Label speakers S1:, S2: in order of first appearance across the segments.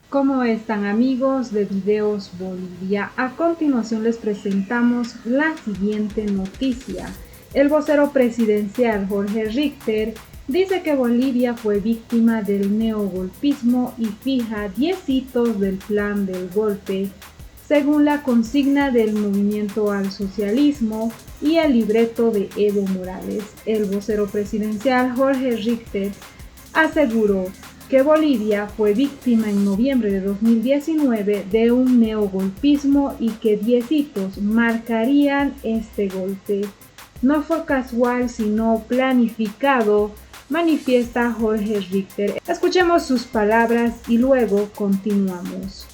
S1: ¿Cómo están, amigos de Videos Bolivia? A continuación les presentamos la siguiente noticia. El vocero presidencial Jorge Richter dice que Bolivia fue víctima del neogolpismo y fija 10 hitos del plan del golpe, según la consigna del Movimiento al Socialismo y el libreto de Evo Morales. El vocero presidencial Jorge Richter aseguró que Bolivia fue víctima en noviembre de 2019 de un neogolpismo y que 10 hitos marcarían este golpe. No fue casual, sino planificado, manifiesta Jorge Richter. Escuchemos sus palabras y luego continuamos.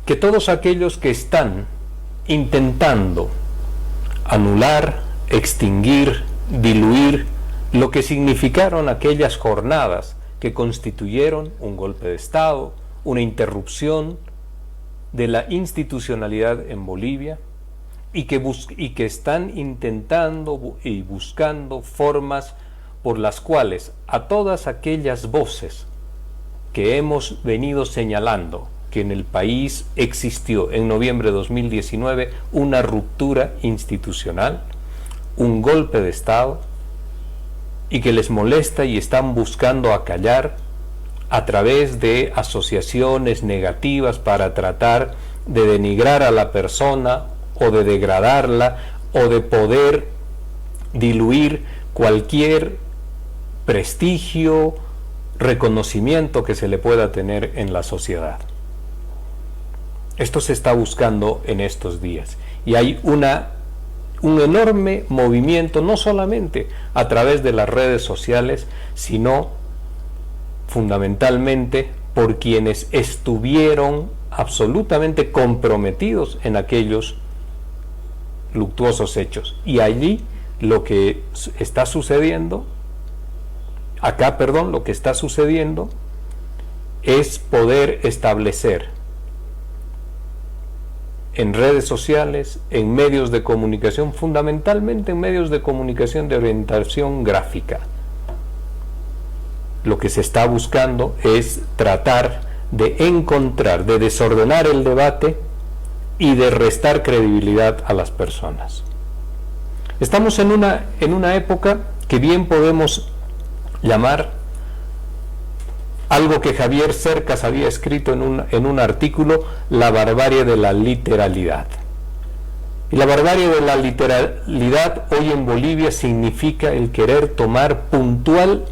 S2: Que todos aquellos que están intentando anular, extinguir, diluir lo que significaron aquellas jornadas que constituyeron un golpe de Estado, una interrupción de la institucionalidad en Bolivia, y que están intentando y buscando formas por las cuales a todas aquellas voces que hemos venido señalando que en el país existió en noviembre de 2019 una ruptura institucional, un golpe de Estado, y que les molesta y están buscando acallar a través de asociaciones negativas para tratar de denigrar a la persona o de degradarla o de poder diluir cualquier prestigio, reconocimiento que se le pueda tener en la sociedad. Esto se está buscando en estos días y hay un enorme movimiento, no solamente a través de las redes sociales, sino fundamentalmente por quienes estuvieron absolutamente comprometidos en aquellos luctuosos hechos. Y allí lo que está sucediendo, lo que está sucediendo es poder establecer en redes sociales, en medios de comunicación, fundamentalmente en medios de comunicación de orientación gráfica. Lo que se está buscando es tratar de encontrar, de desordenar el debate y de restar credibilidad a las personas. Estamos en una época que bien podemos llamar algo que Javier Cercas había escrito en un artículo, la barbarie de la literalidad. Y la barbarie de la literalidad hoy en Bolivia significa el querer tomar puntual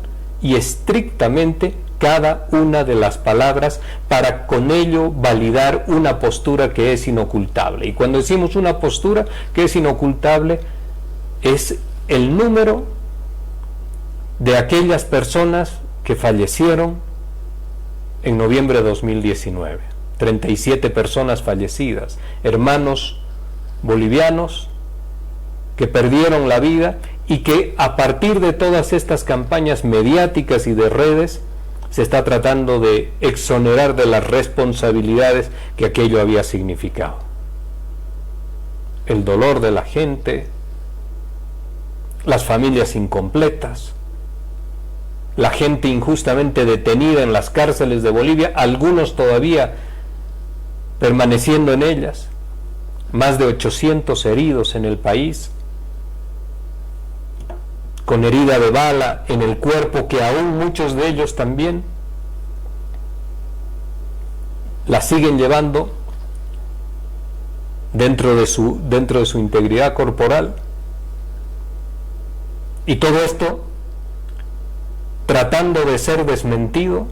S2: y estrictamente cada una de las palabras para con ello validar una postura que es inocultable. Y cuando decimos una postura que es inocultable, es el número de aquellas personas que fallecieron en noviembre de 2019, 37 personas fallecidas, hermanos bolivianos que perdieron la vida y que a partir de todas estas campañas mediáticas y de redes se está tratando de exonerar de las responsabilidades que aquello había significado. El dolor de la gente, las familias incompletas, la gente injustamente detenida en las cárceles de Bolivia, algunos todavía permaneciendo en ellas, más de 800 heridos en el país, con herida de bala en el cuerpo, que aún muchos de ellos también la siguen llevando dentro de su integridad corporal. Y todo esto tratando de ser desmentido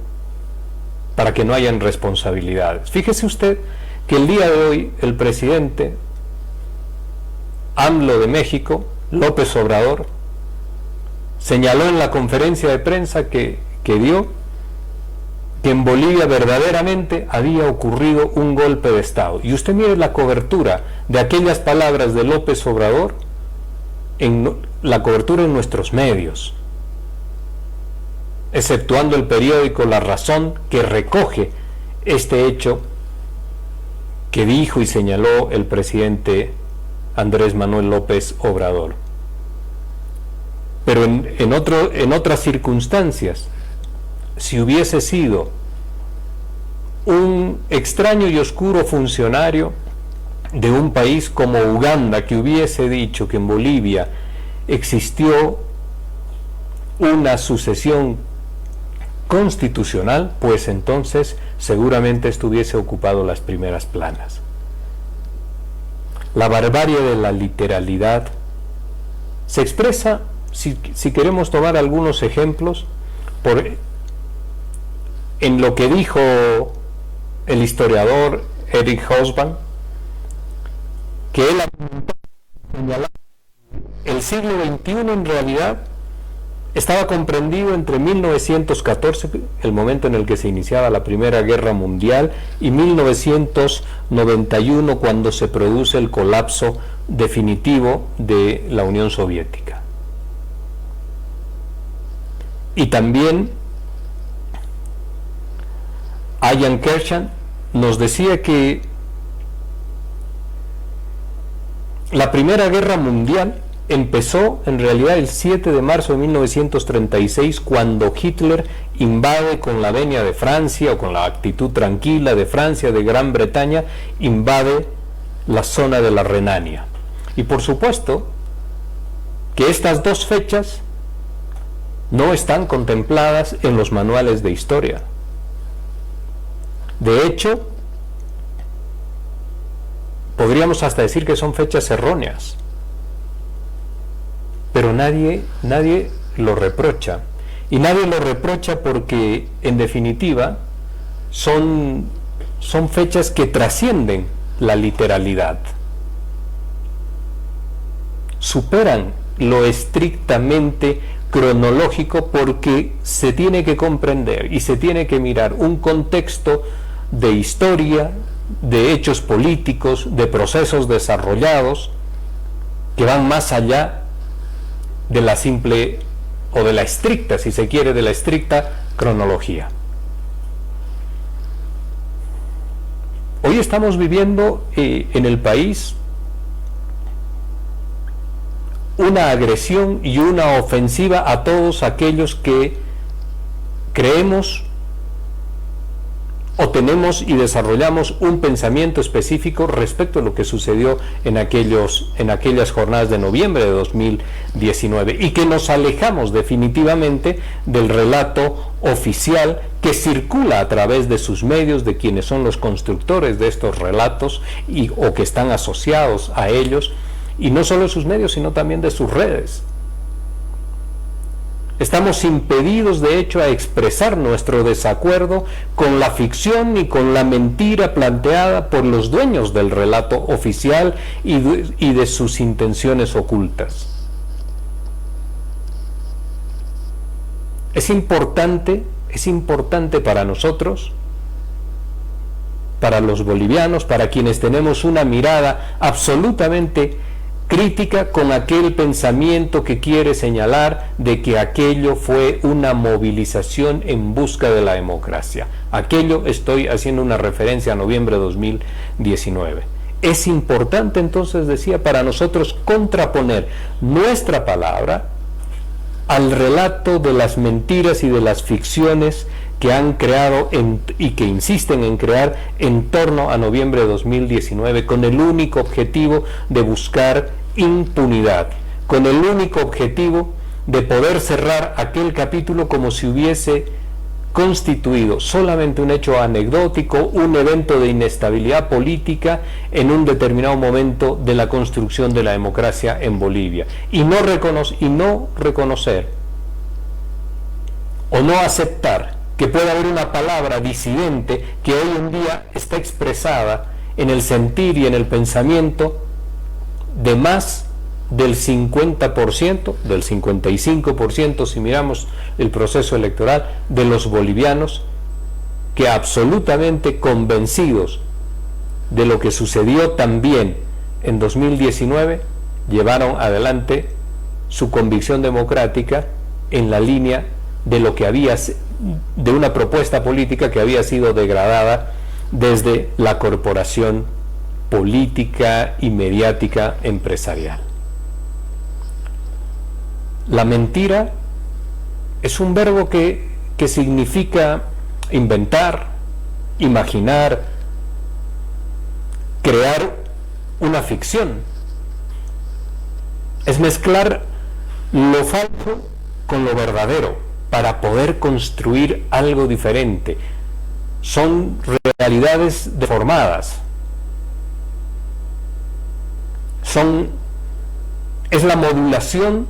S2: para que no hayan responsabilidades. Fíjese usted que el día de hoy el presidente AMLO de México, López Obrador, señaló en la conferencia de prensa que dio que en Bolivia verdaderamente había ocurrido un golpe de Estado. Y usted mire la cobertura de aquellas palabras de López Obrador, la cobertura en nuestros medios, exceptuando el periódico La Razón, que recoge este hecho que dijo y señaló el presidente Andrés Manuel López Obrador. Pero en otras circunstancias, si hubiese sido un extraño y oscuro funcionario de un país como Uganda que hubiese dicho que en Bolivia existió una sucesión constitucional, pues entonces seguramente esto hubiese ocupado las primeras planas. La barbarie de la literalidad se expresa, si queremos tomar algunos ejemplos, en lo que dijo el historiador Eric Hobsbawm, que él señalaba el siglo XXI en realidad estaba comprendido entre 1914, el momento en el que se iniciaba la Primera Guerra Mundial, y 1991, cuando se produce el colapso definitivo de la Unión Soviética. Y también Ian Kershaw nos decía que la Primera Guerra Mundial empezó en realidad el 7 de marzo de 1936, cuando Hitler invade con la venia de Francia, o con la actitud tranquila de Francia, de Gran Bretaña, invade la zona de la Renania. Y por supuesto que estas dos fechas no están contempladas en los manuales de historia. De hecho, podríamos hasta decir que son fechas erróneas. Pero nadie lo reprocha. Y nadie lo reprocha porque, en definitiva, son fechas que trascienden la literalidad. Superan lo estrictamente cronológico, porque se tiene que comprender y se tiene que mirar un contexto de historia, de hechos políticos, de procesos desarrollados que van más allá de la simple, o de la estricta, si se quiere, de la estricta cronología. Hoy estamos viviendo en el país una agresión y una ofensiva a todos aquellos que creemos o tenemos y desarrollamos un pensamiento específico respecto a lo que sucedió en aquellas jornadas de noviembre de 2019, y que nos alejamos definitivamente del relato oficial que circula a través de sus medios, de quienes son los constructores de estos relatos o que están asociados a ellos, y no solo de sus medios, sino también de sus redes. Estamos impedidos, de hecho, a expresar nuestro desacuerdo con la ficción y con la mentira planteada por los dueños del relato oficial y de sus intenciones ocultas. Es importante para nosotros, para los bolivianos, para quienes tenemos una mirada absolutamente crítica con aquel pensamiento que quiere señalar de que aquello fue una movilización en busca de la democracia. Aquello, estoy haciendo una referencia a noviembre de 2019. Es importante, entonces, decía, para nosotros contraponer nuestra palabra al relato de las mentiras y de las ficciones que han creado y que insisten en crear en torno a noviembre de 2019, con el único objetivo de buscar impunidad, con el único objetivo de poder cerrar aquel capítulo como si hubiese constituido solamente un hecho anecdótico, un evento de inestabilidad política en un determinado momento de la construcción de la democracia en Bolivia, y no reconocer o no aceptar que pueda haber una palabra disidente que hoy en día está expresada en el sentir y en el pensamiento de más del 50%, del 55%, si miramos el proceso electoral, de los bolivianos, que absolutamente convencidos de lo que sucedió también en 2019, llevaron adelante su convicción democrática en la línea de lo que de una propuesta política que había sido degradada desde la corporación política y mediática empresarial. La mentira es un verbo que que significa inventar, imaginar, crear una ficción. Es mezclar lo falso con lo verdadero para poder construir algo diferente. Son realidades deformadas. Es la modulación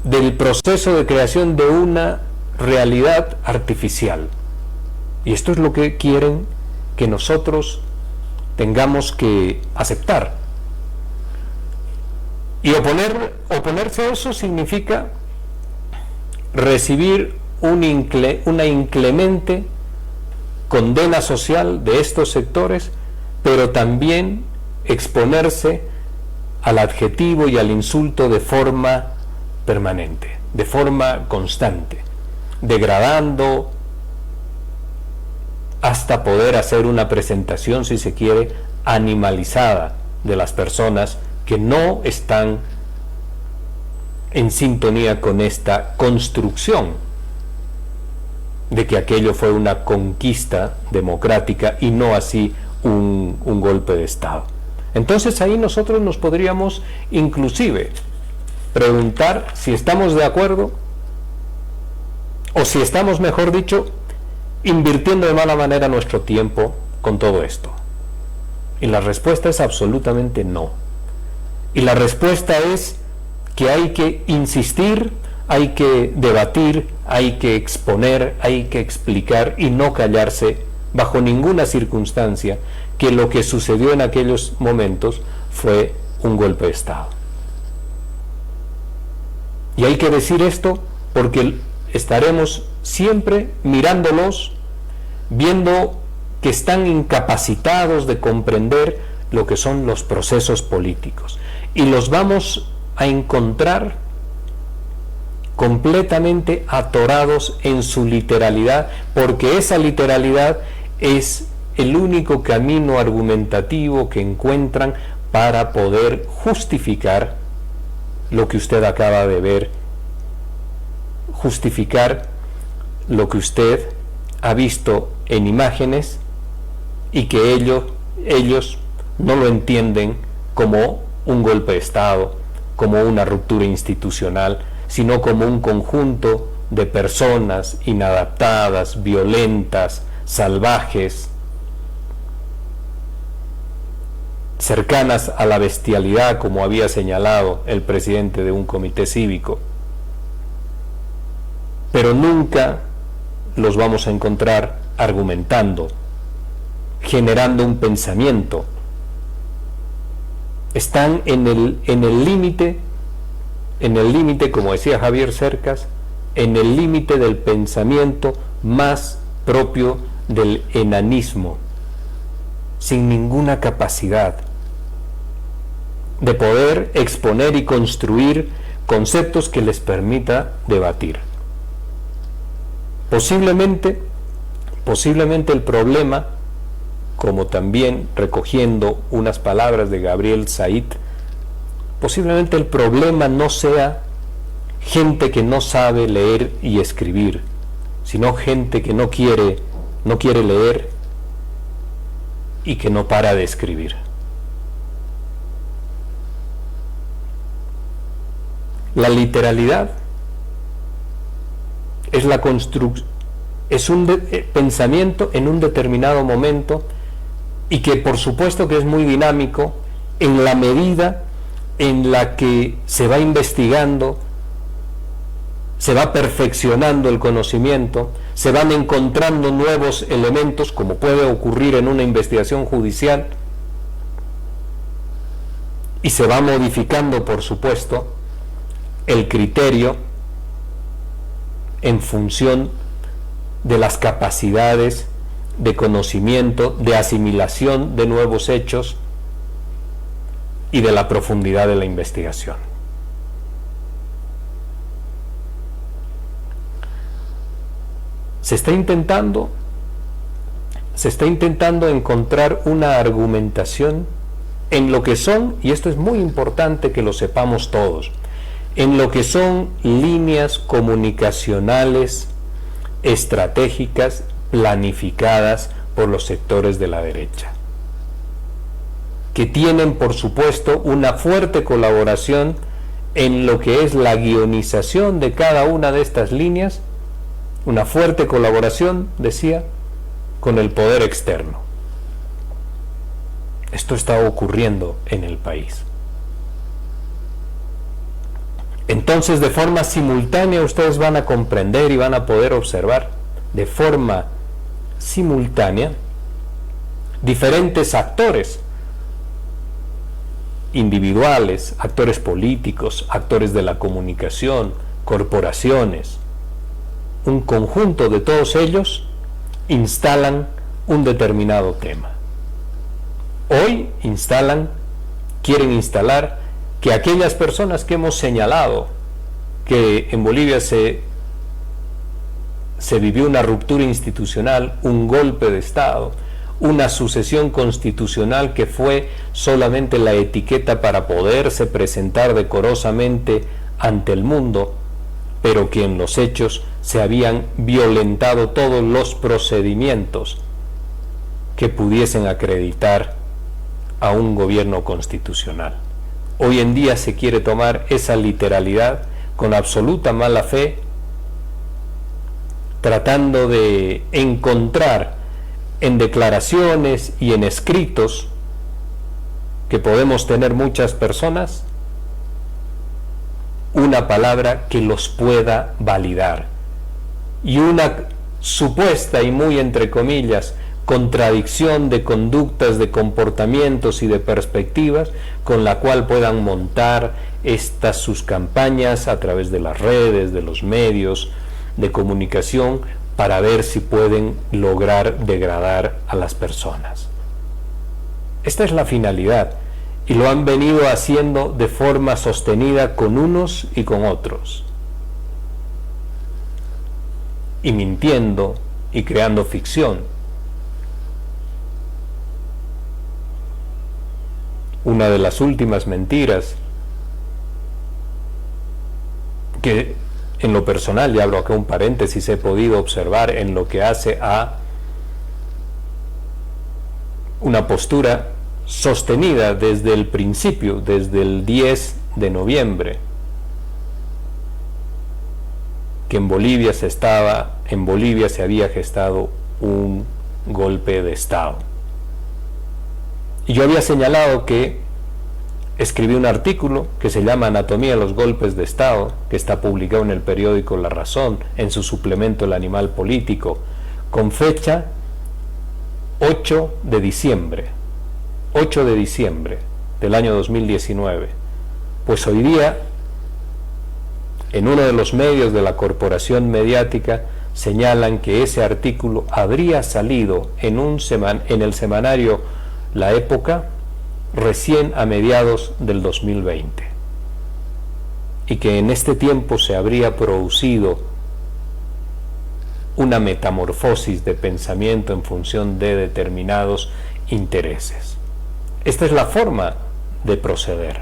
S2: del proceso de creación de una realidad artificial. Y esto es lo que quieren que nosotros tengamos que aceptar. Y oponerse a eso significa recibir una inclemente condena social de estos sectores, pero también exponerse al adjetivo y al insulto de forma permanente, de forma constante, degradando hasta poder hacer una presentación, si se quiere, animalizada de las personas que no están en sintonía con esta construcción de que aquello fue una conquista democrática y no así un golpe de Estado. Entonces ahí nosotros nos podríamos inclusive preguntar si estamos de acuerdo o si estamos, mejor dicho, invirtiendo de mala manera nuestro tiempo con todo esto. Y la respuesta es absolutamente no. Y la respuesta es que hay que insistir, hay que debatir, hay que exponer, hay que explicar y no callarse bajo ninguna circunstancia que lo que sucedió en aquellos momentos fue un golpe de Estado. Y hay que decir esto porque estaremos siempre mirándolos, viendo que están incapacitados de comprender lo que son los procesos políticos. Y los vamos a encontrar completamente atorados en su literalidad, porque esa literalidad es el único camino argumentativo que encuentran para poder justificar lo que usted acaba de ver, justificar lo que usted ha visto en imágenes y que ellos no lo entienden como un golpe de Estado, como una ruptura institucional, sino como un conjunto de personas inadaptadas, violentas, salvajes, cercanas a la bestialidad, como había señalado el presidente de un comité cívico. Pero nunca los vamos a encontrar argumentando, generando un pensamiento. Están en el límite, como decía Javier Cercas, en el límite del pensamiento más propio del enanismo, sin ninguna capacidad de poder exponer y construir conceptos que les permita debatir. Posiblemente el problema, como también recogiendo unas palabras de Gabriel Said, posiblemente el problema no sea gente que no sabe leer y escribir, sino gente que no quiere leer y que no para de escribir. La literalidad es un pensamiento en un determinado momento, y que por supuesto que es muy dinámico en la medida en la que se va investigando, se va perfeccionando el conocimiento, se van encontrando nuevos elementos, como puede ocurrir en una investigación judicial, y se va modificando, por supuesto, el criterio en función de las capacidades de conocimiento, de asimilación de nuevos hechos y de la profundidad de la investigación. Se está intentando encontrar una argumentación en lo que son, y esto es muy importante que lo sepamos todos, en lo que son líneas comunicacionales estratégicas planificadas por los sectores de la derecha, que tienen, por supuesto, una fuerte colaboración en lo que es la guionización de cada una de estas líneas, una fuerte colaboración, decía, con el poder externo. Esto está ocurriendo en el país. Entonces, de forma simultánea, ustedes van a comprender y van a poder observar de forma simultánea diferentes actores individuales, actores políticos, actores de la comunicación, corporaciones. Un conjunto de todos ellos instalan un determinado tema. Hoy quieren instalar que aquellas personas que hemos señalado que en Bolivia se vivió una ruptura institucional, un golpe de Estado, una sucesión constitucional que fue solamente la etiqueta para poderse presentar decorosamente ante el mundo, pero que en los hechos se habían violentado todos los procedimientos que pudiesen acreditar a un gobierno constitucional. Hoy en día se quiere tomar esa literalidad con absoluta mala fe, tratando de encontrar en declaraciones y en escritos que podemos tener muchas personas una palabra que los pueda validar, y una supuesta y muy entre comillas contradicción de conductas, de comportamientos y de perspectivas con la cual puedan montar sus campañas a través de las redes, de los medios de comunicación, para ver si pueden lograr degradar a las personas. Esta es la finalidad, y lo han venido haciendo de forma sostenida con unos y con otros, y mintiendo y creando ficción. Una de las últimas mentiras que en lo personal, y abro acá un paréntesis, he podido observar en lo que hace a una postura sostenida desde el principio, desde el 10 de noviembre, que en Bolivia se había gestado un golpe de Estado. Y yo había señalado que escribí un artículo que se llama Anatomía de los golpes de Estado, que está publicado en el periódico La Razón, en su suplemento El Animal Político, con fecha 8 de diciembre del año 2019. Pues hoy día, en uno de los medios de la corporación mediática, señalan que ese artículo habría salido en el semanario La Época recién a mediados del 2020, y que en este tiempo se habría producido una metamorfosis de pensamiento en función de determinados intereses. Esta es la forma de proceder.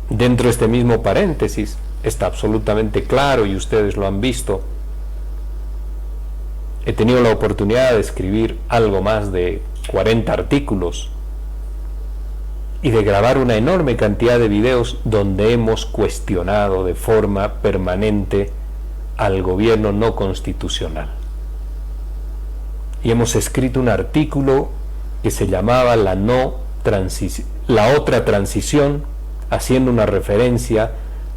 S2: Dentro de este mismo paréntesis está absolutamente claro, y ustedes lo han visto, he tenido la oportunidad de escribir algo más de 40 artículos y de grabar una enorme cantidad de videos donde hemos cuestionado de forma permanente al gobierno no constitucional. Y hemos escrito un artículo que se llamaba La otra transición, haciendo una referencia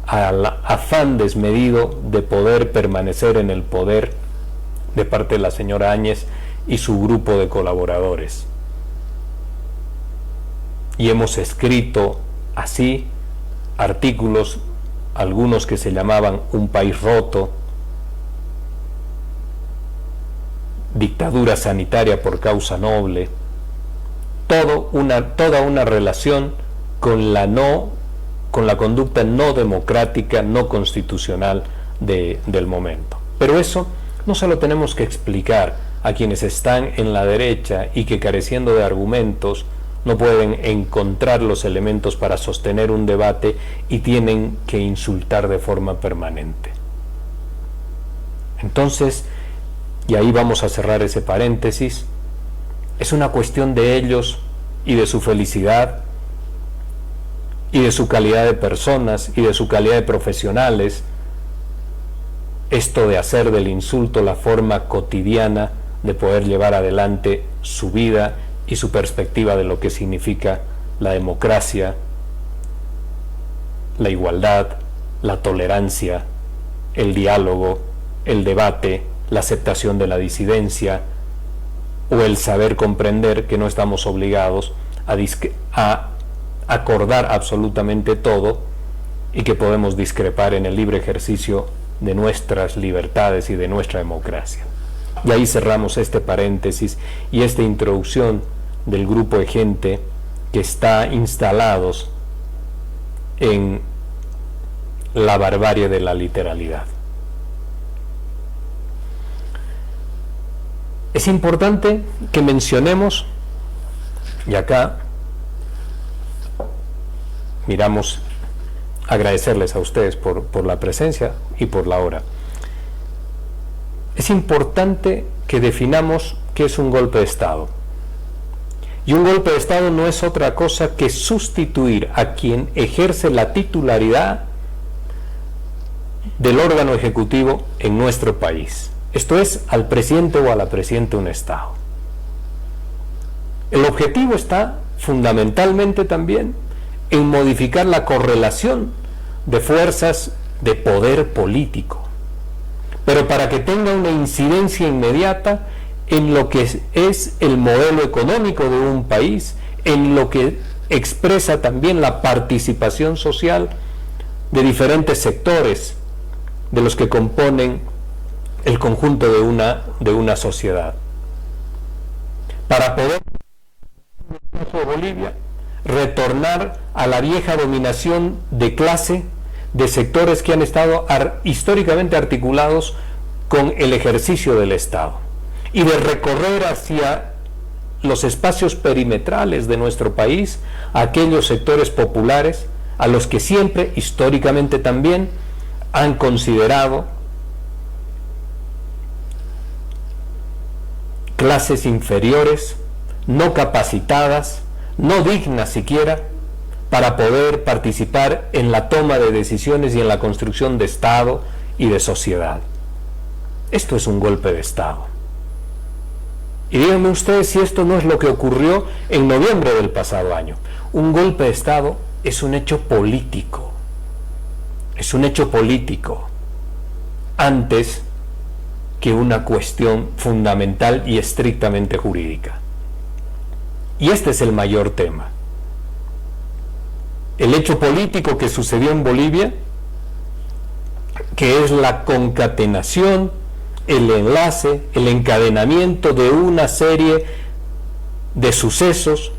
S2: al afán desmedido de poder permanecer en el poder de parte de la señora Áñez y su grupo de colaboradores. Y hemos escrito así artículos, algunos que se llamaban Un país roto, Dictadura sanitaria por causa noble, toda una relación con la conducta no democrática, no constitucional del momento. Pero eso no se lo tenemos que explicar a quienes están en la derecha y que, careciendo de argumentos no pueden encontrar los elementos para sostener un debate y tienen que insultar de forma permanente. Entonces, y ahí vamos a cerrar ese paréntesis, es una cuestión de ellos y de su felicidad y de su calidad de personas y de su calidad de profesionales, esto de hacer del insulto la forma cotidiana de poder llevar adelante su vida y su perspectiva de lo que significa la democracia, la igualdad, la tolerancia, el diálogo, el debate, la aceptación de la disidencia, o el saber comprender que no estamos obligados a acordar absolutamente todo y que podemos discrepar en el libre ejercicio de nuestras libertades y de nuestra democracia. Y ahí cerramos este paréntesis y esta introducción del grupo de gente que está instalados en la barbarie de la literalidad. Es importante que mencionemos, y acá miramos, agradecerles a ustedes por la presencia y por la hora. Es importante que definamos qué es un golpe de Estado. Y un golpe de Estado no es otra cosa que sustituir a quien ejerce la titularidad del órgano ejecutivo en nuestro país. Esto es, al presidente o a la presidenta de un Estado. El objetivo está fundamentalmente también en modificar la correlación de fuerzas de poder político, pero para que tenga una incidencia inmediata en lo que es el modelo económico de un país, en lo que expresa también la participación social de diferentes sectores de los que componen el conjunto de una sociedad. Para poder, en el caso de Bolivia, retornar a la vieja dominación de clase de sectores que han estado históricamente articulados con el ejercicio del Estado, y de recorrer hacia los espacios perimetrales de nuestro país a aquellos sectores populares a los que siempre, históricamente también, han considerado clases inferiores, no capacitadas, no dignas siquiera para poder participar en la toma de decisiones y en la construcción de Estado y de sociedad. Esto es un golpe de Estado. Y díganme ustedes si esto no es lo que ocurrió en noviembre del pasado año. Un golpe de Estado es un hecho político. Es un hecho político antes que una cuestión fundamental y estrictamente jurídica. Y este es el mayor tema. El hecho político que sucedió en Bolivia, que es la concatenación, el enlace, el encadenamiento de una serie de sucesos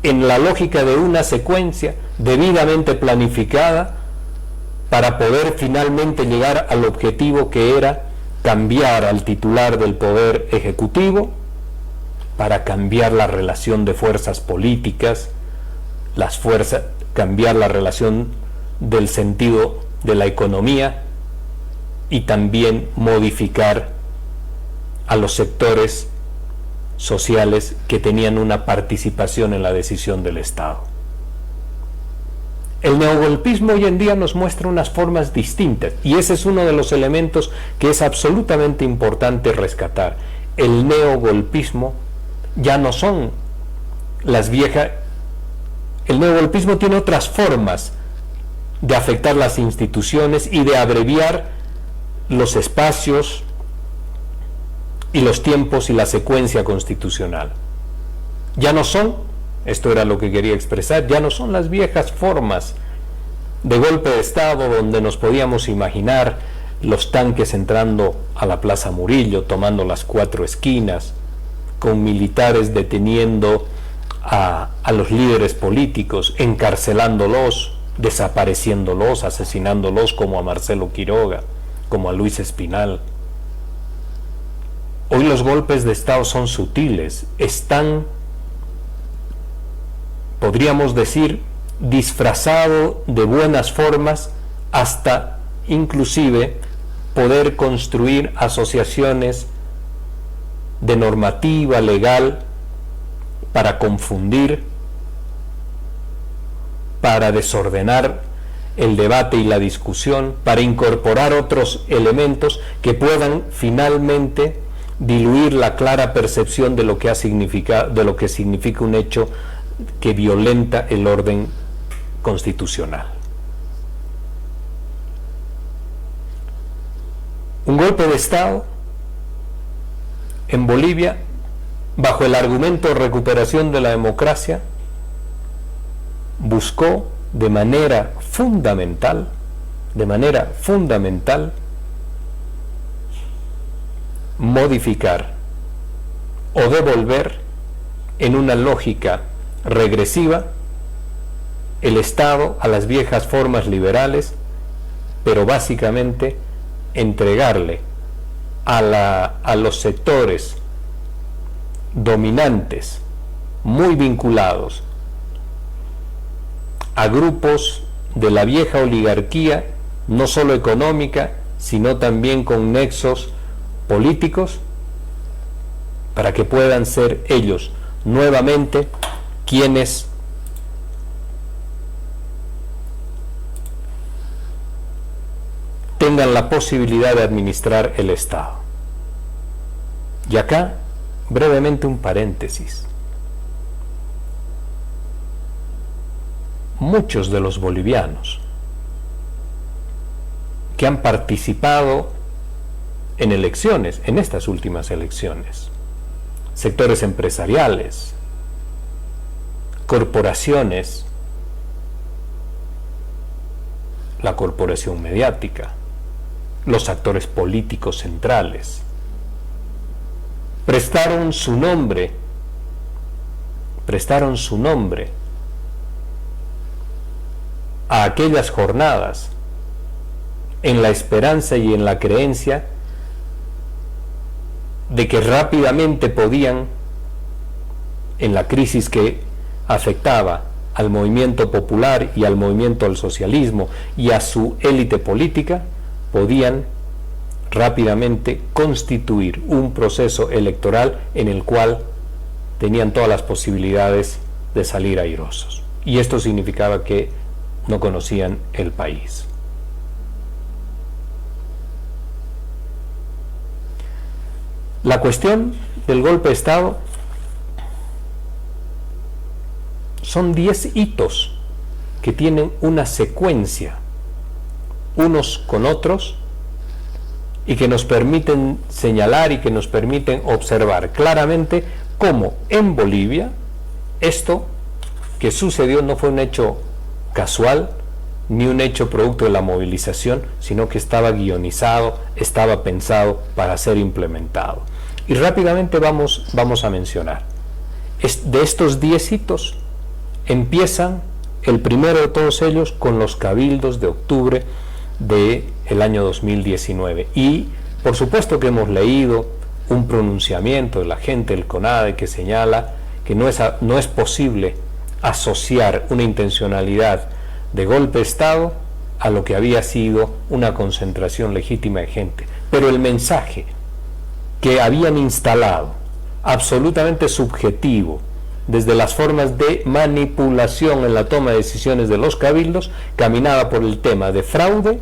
S2: en la lógica de una secuencia debidamente planificada para poder finalmente llegar al objetivo que era cambiar al titular del poder ejecutivo, para cambiar la relación de fuerzas políticas, cambiar la relación del sentido de la economía y también modificar a los sectores sociales que tenían una participación en la decisión del Estado. El neogolpismo hoy en día nos muestra unas formas distintas y ese es uno de los elementos que es absolutamente importante rescatar. El neogolpismo ya no son las viejas. El neogolpismo tiene otras formas de afectar las instituciones y de abreviar los espacios y los tiempos y la secuencia constitucional. Ya no son, esto era lo que quería expresar, ya no son las viejas formas de golpe de Estado donde nos podíamos imaginar los tanques entrando a la Plaza Murillo, tomando las 4 esquinas, con militares deteniendo a los líderes políticos, encarcelándolos, desapareciéndolos, asesinándolos, como a Marcelo Quiroga, como a Luis Espinal. Hoy los golpes de Estado son sutiles, están podríamos decir, disfrazado de buenas formas, hasta inclusive poder construir asociaciones de normativa legal para confundir, para desordenar el debate y la discusión, para incorporar otros elementos que puedan finalmente diluir la clara percepción de lo que significa un hecho que violenta el orden constitucional. Un golpe de Estado en Bolivia, bajo el argumento de recuperación de la democracia, buscó de manera fundamental, modificar o devolver en una lógica regresiva el Estado a las viejas formas liberales, pero básicamente entregarle a los sectores dominantes, muy vinculados a grupos de la vieja oligarquía, no solo económica, sino también con nexos políticos, para que puedan ser ellos nuevamente quienes tengan la posibilidad de administrar el Estado. Y acá, brevemente un paréntesis. Muchos de los bolivianos que han participado en elecciones, en estas últimas elecciones, sectores empresariales, corporaciones, la corporación mediática, los actores políticos centrales, prestaron su nombre a aquellas jornadas en la esperanza y en la creencia de que rápidamente podían, en la crisis que afectaba al movimiento popular y al movimiento al socialismo y a su élite política, podían rápidamente constituir un proceso electoral en el cual tenían todas las posibilidades de salir airosos. Y esto significaba que no conocían el país. La cuestión del golpe de Estado son 10 hitos que tienen una secuencia unos con otros y que nos permiten señalar y que nos permiten observar claramente cómo en Bolivia esto que sucedió no fue un hecho casual ni un hecho producto de la movilización, sino que estaba guionizado, estaba pensado para ser implementado. Y rápidamente vamos a mencionar. De estos 10 hitos empiezan el primero de todos ellos con los cabildos de octubre del año 2019. Y por supuesto que hemos leído un pronunciamiento de la gente del CONADE que señala que no es posible asociar una intencionalidad de golpe de Estado a lo que había sido una concentración legítima de gente. Pero el mensaje que habían instalado, absolutamente subjetivo, desde las formas de manipulación en la toma de decisiones de los cabildos, caminaba por el tema de fraude,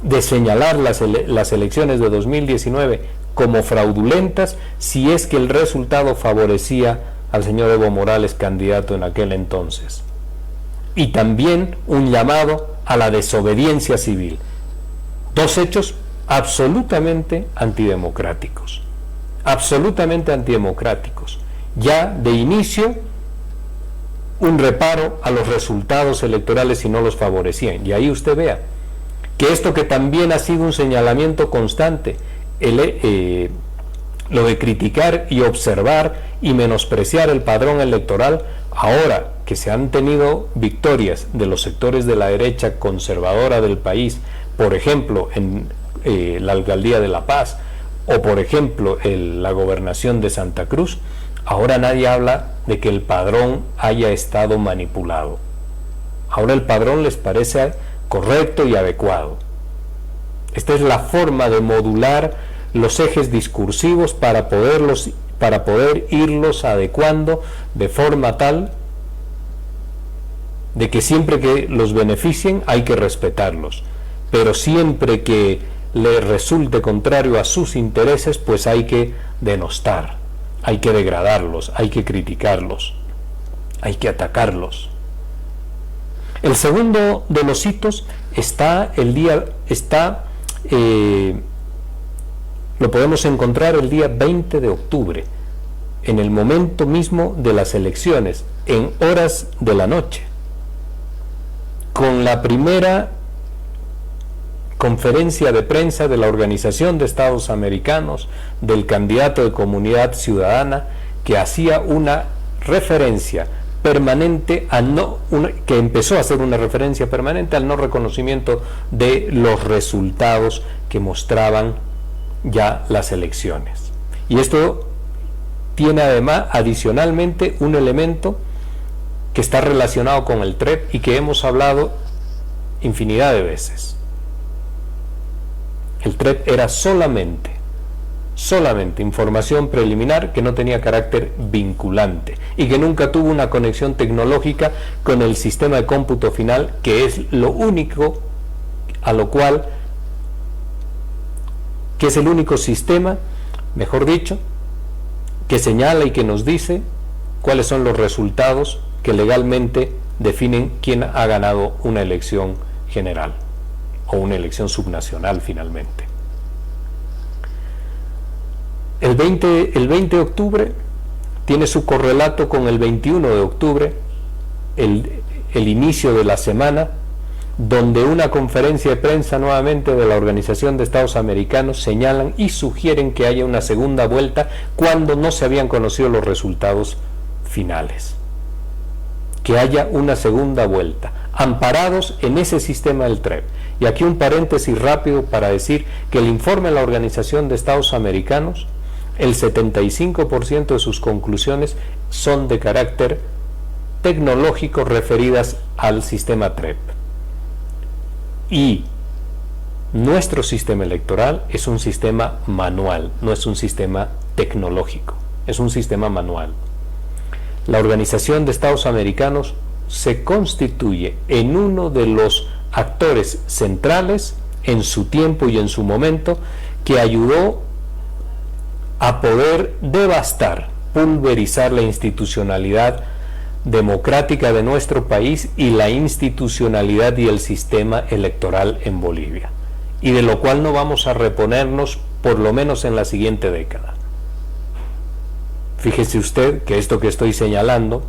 S2: de señalar las elecciones de 2019 como fraudulentas si es que el resultado favorecía al señor Evo Morales, candidato en aquel entonces. Y también un llamado a la desobediencia civil. Dos hechos absolutamente antidemocráticos. Ya de inicio, un reparo a los resultados electorales si no los favorecían. Y ahí usted vea que esto que también ha sido un señalamiento constante, lo de criticar y observar y menospreciar el padrón electoral, ahora que se han tenido victorias de los sectores de la derecha conservadora del país, por ejemplo en la alcaldía de La Paz o por ejemplo la gobernación de Santa Cruz, Ahora nadie habla de que el padrón haya estado manipulado. Ahora el padrón les parece correcto y adecuado. Esta es la forma de modular los ejes discursivos para poder irlos adecuando de forma tal de que siempre que los beneficien hay que respetarlos, pero siempre que le resulte contrario a sus intereses, pues hay que denostar, hay que degradarlos, hay que criticarlos, hay que atacarlos. El segundo de los hitos lo podemos encontrar el día 20 de octubre, en el momento mismo de las elecciones, en horas de la noche, con la primera conferencia de prensa de la Organización de Estados Americanos, del candidato de Comunidad Ciudadana, que hacía una referencia permanente que empezó a hacer una referencia permanente al no reconocimiento de los resultados que mostraban ya las elecciones. Y esto tiene además adicionalmente un elemento que está relacionado con el TREP y que hemos hablado infinidad de veces. El TREP era solamente información preliminar que no tenía carácter vinculante y que nunca tuvo una conexión tecnológica con el sistema de cómputo final, que es lo único que es el único sistema, mejor dicho, que señala y que nos dice cuáles son los resultados que legalmente definen quién ha ganado una elección general o una elección subnacional finalmente. El 20 de octubre tiene su correlato con el 21 de octubre, el inicio de la semana, donde una conferencia de prensa nuevamente de la Organización de Estados Americanos señalan y sugieren que haya una segunda vuelta cuando no se habían conocido los resultados finales. Que haya una segunda vuelta, amparados en ese sistema del TREP. Y aquí un paréntesis rápido para decir que el informe de la Organización de Estados Americanos, el 75% de sus conclusiones son de carácter tecnológico referidas al sistema TREP. Y nuestro sistema electoral es un sistema manual, no es un sistema tecnológico, es un sistema manual. La Organización de Estados Americanos se constituye en uno de los actores centrales en su tiempo y en su momento, que ayudó a poder devastar, pulverizar la institucionalidad democrática de nuestro país y la institucionalidad y el sistema electoral en Bolivia, y de lo cual no vamos a reponernos por lo menos en la siguiente década. Fíjese usted que esto que estoy señalando,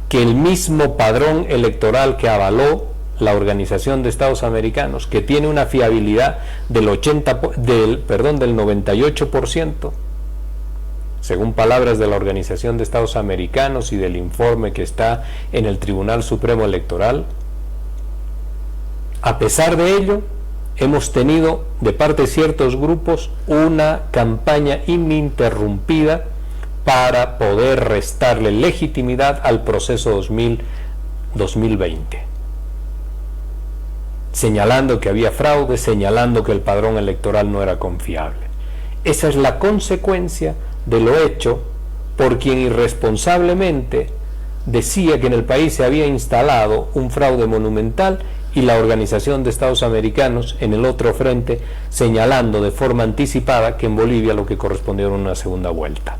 S2: que el mismo padrón electoral que avaló la Organización de Estados Americanos, que tiene una fiabilidad del 98%, según palabras de la Organización de Estados Americanos y del informe que está en el Tribunal Supremo Electoral, a pesar de ello, hemos tenido de parte de ciertos grupos una campaña ininterrumpida para poder restarle legitimidad al proceso 2020, señalando que había fraude, señalando que el padrón electoral no era confiable. Esa es la consecuencia de lo hecho por quien irresponsablemente decía que en el país se había instalado un fraude monumental, y la Organización de Estados Americanos en el otro frente señalando de forma anticipada que en Bolivia lo que correspondía era una segunda vuelta,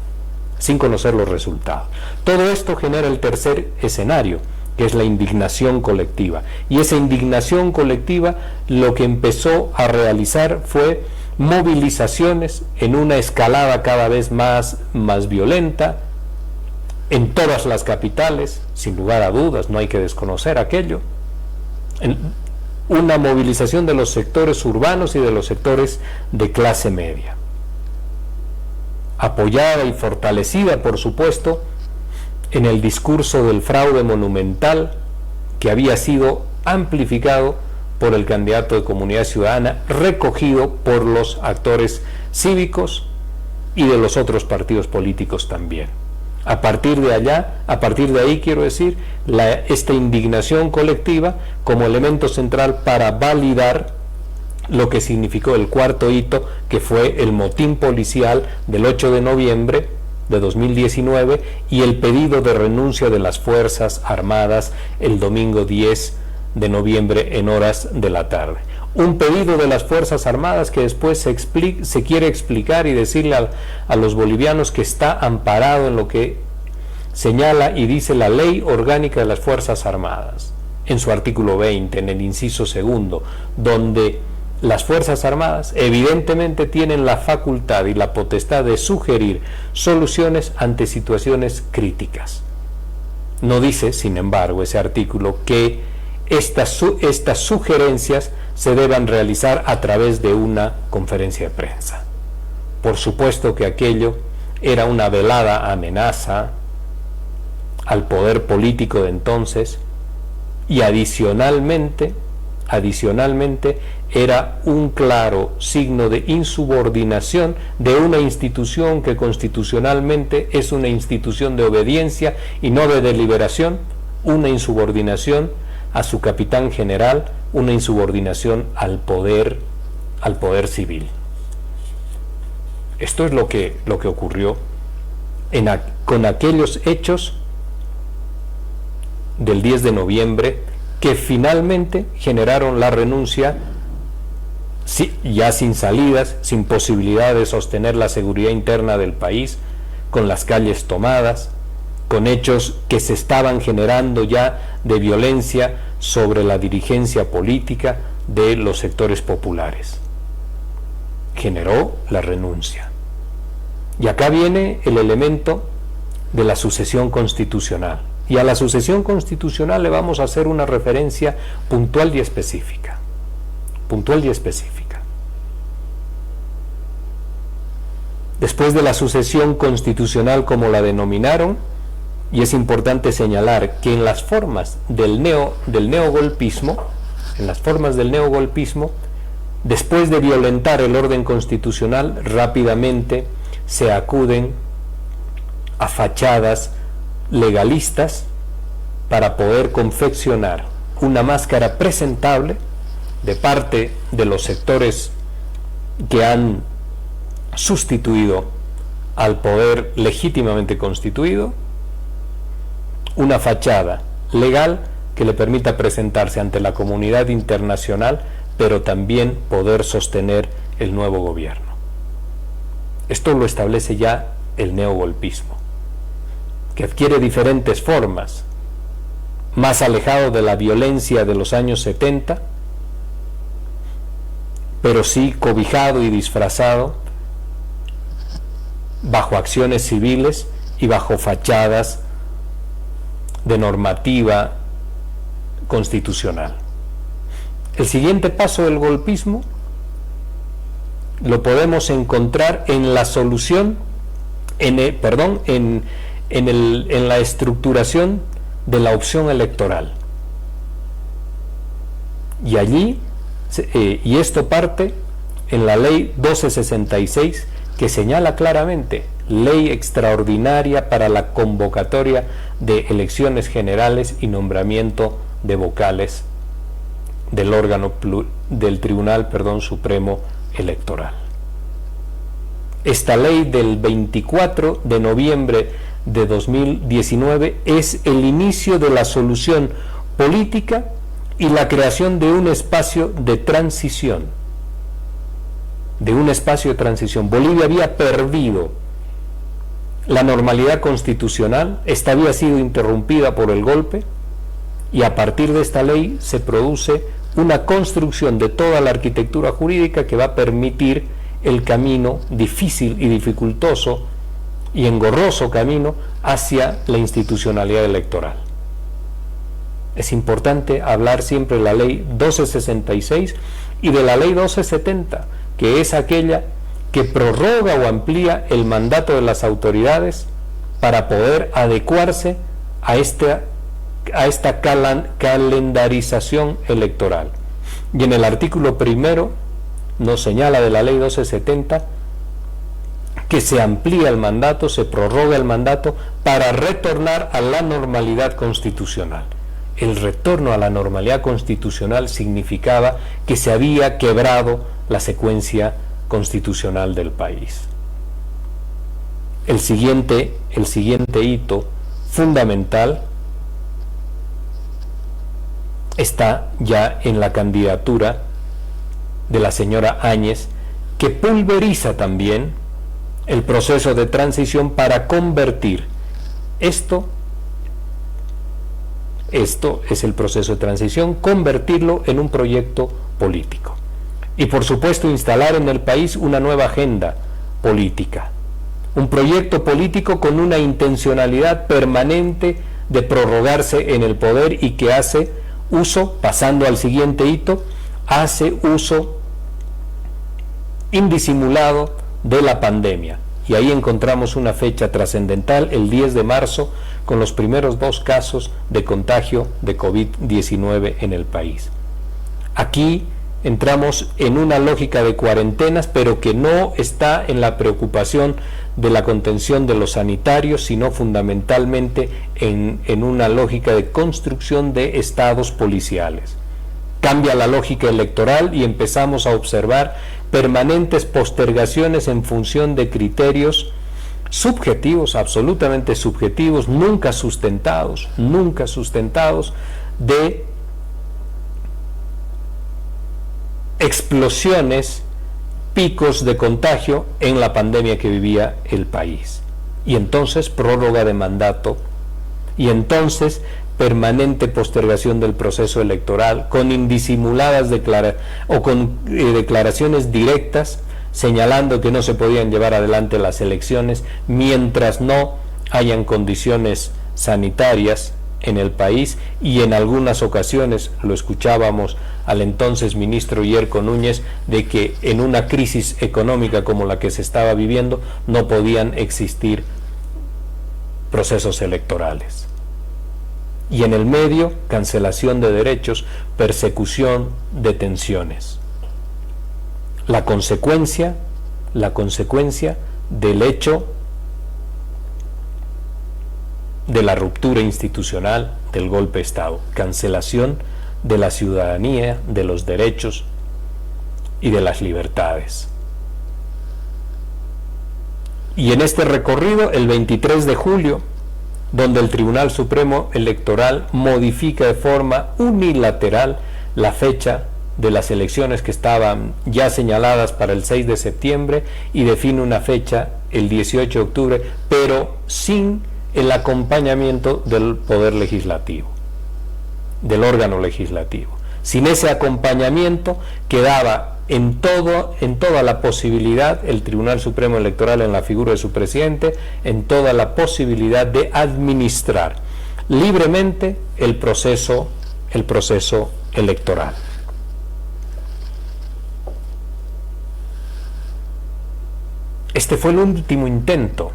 S2: sin conocer los resultados. Todo esto genera el tercer escenario, que es la indignación colectiva, y esa indignación colectiva lo que empezó a realizar fue movilizaciones en una escalada cada vez más violenta en todas las capitales, sin lugar a dudas, no hay que desconocer aquello, una movilización de los sectores urbanos y de los sectores de clase media, apoyada y fortalecida, por supuesto, en el discurso del fraude monumental que había sido amplificado por el candidato de Comunidad Ciudadana, recogido por los actores cívicos y de los otros partidos políticos también. A partir de ahí quiero decir, esta indignación colectiva como elemento central para validar lo que significó el cuarto hito, que fue el motín policial del 8 de noviembre de 2019 y el pedido de renuncia de las Fuerzas Armadas el domingo 10 de noviembre en horas de la tarde. Un pedido de las Fuerzas Armadas que después se quiere explicar y decirle a los bolivianos que está amparado en lo que señala y dice la Ley Orgánica de las Fuerzas Armadas, en su artículo 20, en el inciso segundo, donde las Fuerzas Armadas evidentemente tienen la facultad y la potestad de sugerir soluciones ante situaciones críticas. No dice, sin embargo, ese artículo que estas sugerencias se deban realizar a través de una conferencia de prensa. Por supuesto que aquello era una velada amenaza al poder político de entonces y adicionalmente era un claro signo de insubordinación de una institución que constitucionalmente es una institución de obediencia y no de deliberación, una insubordinación a su capitán general, una insubordinación al poder civil. Esto es lo que ocurrió con aquellos hechos del 10 de noviembre que finalmente generaron la renuncia, ya sin salidas, sin posibilidad de sostener la seguridad interna del país, con las calles tomadas, con hechos que se estaban generando ya de violencia sobre la dirigencia política de los sectores populares. Generó la renuncia. Y acá viene el elemento de la sucesión constitucional. Y a la sucesión constitucional le vamos a hacer una referencia puntual y específica. Después de la sucesión constitucional, como la denominaron, y es importante señalar que en las formas del neogolpismo, después de violentar el orden constitucional, rápidamente se acuden a fachadas legalistas para poder confeccionar una máscara presentable de parte de los sectores que han sustituido al poder legítimamente constituido, una fachada legal que le permita presentarse ante la comunidad internacional, pero también poder sostener el nuevo gobierno. Esto lo establece ya el neogolpismo, que adquiere diferentes formas, más alejado de la violencia de los años 70, pero sí cobijado y disfrazado bajo acciones civiles y bajo fachadas de normativa constitucional. El siguiente paso del golpismo lo podemos encontrar en la solución, en la estructuración de la opción electoral. Y allí, y esto parte en la ley 1266, que señala claramente: ley extraordinaria para la convocatoria de elecciones generales y nombramiento de vocales del órgano del Tribunal Supremo Electoral. Esta ley del 24 de noviembre de 2019 es el inicio de la solución política y la creación de un espacio de transición. Bolivia había perdido la normalidad constitucional, esta había sido interrumpida por el golpe, y a partir de esta ley se produce una construcción de toda la arquitectura jurídica que va a permitir el camino difícil y dificultoso y engorroso camino hacia la institucionalidad electoral. Es importante hablar siempre de la ley 1266 y de la ley 1270, que es aquella que prorroga o amplía el mandato de las autoridades para poder adecuarse a esta calendarización electoral. Y en el artículo primero nos señala de la ley 1270 que se amplía el mandato, se prorroga el mandato para retornar a la normalidad constitucional. El retorno a la normalidad constitucional significaba que se había quebrado la secuencia constitucional del país. El siguiente hito fundamental está ya en la candidatura de la señora Áñez, que pulveriza también el proceso de transición para convertir esto es el proceso de transición, convertirlo en un proyecto político y por supuesto instalar en el país una nueva agenda política, un proyecto político con una intencionalidad permanente de prorrogarse en el poder y que hace uso, pasando al siguiente hito, hace uso indisimulado de la pandemia. Y ahí encontramos una fecha trascendental, el 10 de marzo, con los primeros 2 casos de contagio de COVID-19 en el país. Aquí entramos en una lógica de cuarentenas, pero que no está en la preocupación de la contención de los sanitarios, sino fundamentalmente en una lógica de construcción de estados policiales. Cambia la lógica electoral y empezamos a observar permanentes postergaciones en función de criterios subjetivos, absolutamente subjetivos, nunca sustentados, de explosiones, picos de contagio en la pandemia que vivía el país. Y entonces prórroga de mandato, y entonces permanente postergación del proceso electoral, con indisimuladas declaraciones directas señalando que no se podían llevar adelante las elecciones mientras no hayan condiciones sanitarias en el país, y en algunas ocasiones lo escuchábamos al entonces ministro Yerko Núñez de que en una crisis económica como la que se estaba viviendo no podían existir procesos electorales. Y en el medio, cancelación de derechos, persecución, detenciones. La consecuencia del hecho de la ruptura institucional, del golpe de Estado, cancelación de la ciudadanía, de los derechos y de las libertades. Y en este recorrido, el 23 de julio, donde el Tribunal Supremo Electoral modifica de forma unilateral la fecha de las elecciones que estaban ya señaladas para el 6 de septiembre y define una fecha el 18 de octubre, pero sin el acompañamiento del Poder Legislativo, del órgano legislativo. Sin ese acompañamiento quedaba en toda la posibilidad el Tribunal Supremo Electoral, en la figura de su presidente, en toda la posibilidad de administrar libremente el proceso electoral. Este fue el último intento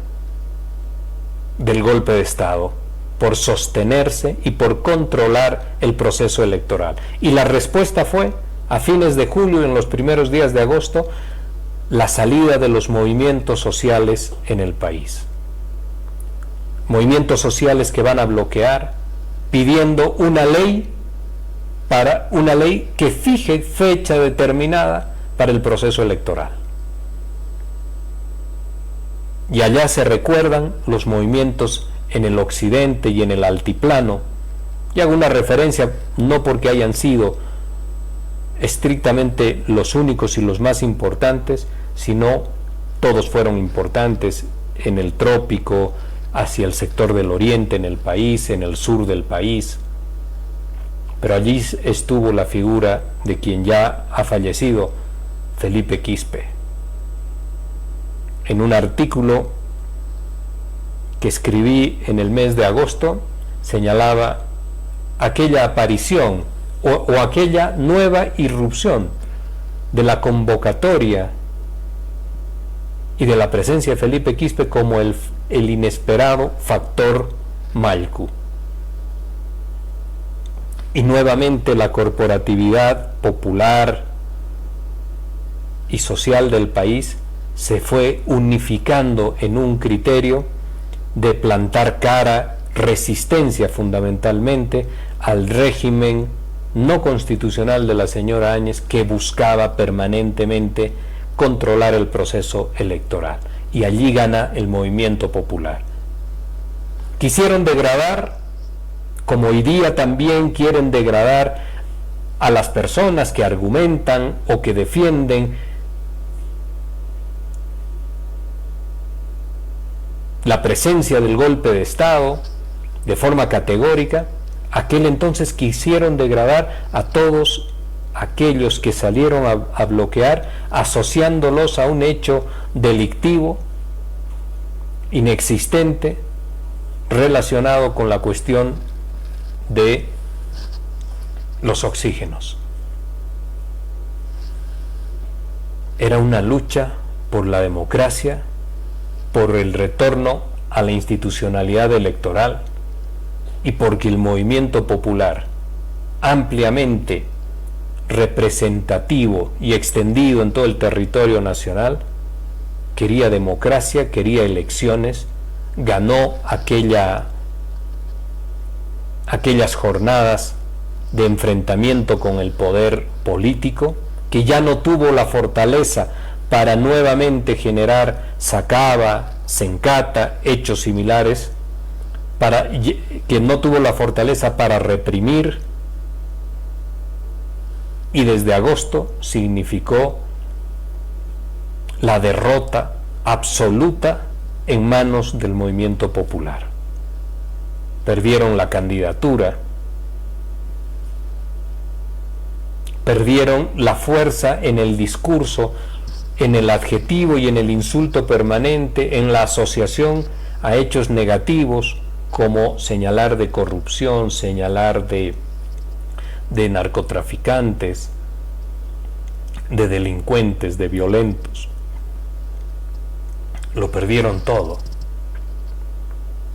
S2: del golpe de Estado por sostenerse y por controlar el proceso electoral. Y la respuesta fue, a fines de julio y en los primeros días de agosto, la salida de los movimientos sociales en el país. Movimientos sociales que van a bloquear, pidiendo una ley que fije fecha determinada para el proceso electoral. Y allá se recuerdan los movimientos en el occidente y en el altiplano, y hago una referencia no porque hayan sido estrictamente los únicos y los más importantes, sino todos fueron importantes en el trópico, hacia el sector del oriente en el país, en el sur del país, pero allí estuvo la figura de quien ya ha fallecido, Felipe Quispe. En un artículo que escribí en el mes de agosto, señalaba aquella aparición o aquella nueva irrupción de la convocatoria y de la presencia de Felipe Quispe como el inesperado factor Malku. Y nuevamente la corporatividad popular y social del país se fue unificando en un criterio de plantar cara, resistencia fundamentalmente al régimen no constitucional de la señora Áñez, que buscaba permanentemente controlar el proceso electoral. Y allí gana el movimiento popular. Quisieron degradar, como hoy día también quieren degradar a las personas que argumentan o que defienden la presencia del golpe de Estado de forma categórica. Aquel entonces quisieron degradar a todos aquellos que salieron a bloquear, asociándolos a un hecho delictivo inexistente relacionado con la cuestión de los oxígenos. Era una lucha por la democracia, por el retorno a la institucionalidad electoral y porque el movimiento popular, ampliamente representativo y extendido en todo el territorio nacional, quería democracia, quería elecciones, ganó aquellas jornadas de enfrentamiento con el poder político, que ya no tuvo la fortaleza para nuevamente generar Sacaba, Sencata, hechos similares, que no tuvo la fortaleza para reprimir, y desde agosto significó la derrota absoluta en manos del movimiento popular. Perdieron la candidatura, perdieron la fuerza en el discurso, en el adjetivo y en el insulto permanente, en la asociación a hechos negativos, como señalar de corrupción, señalar de narcotraficantes, de delincuentes, de violentos. Lo perdieron todo.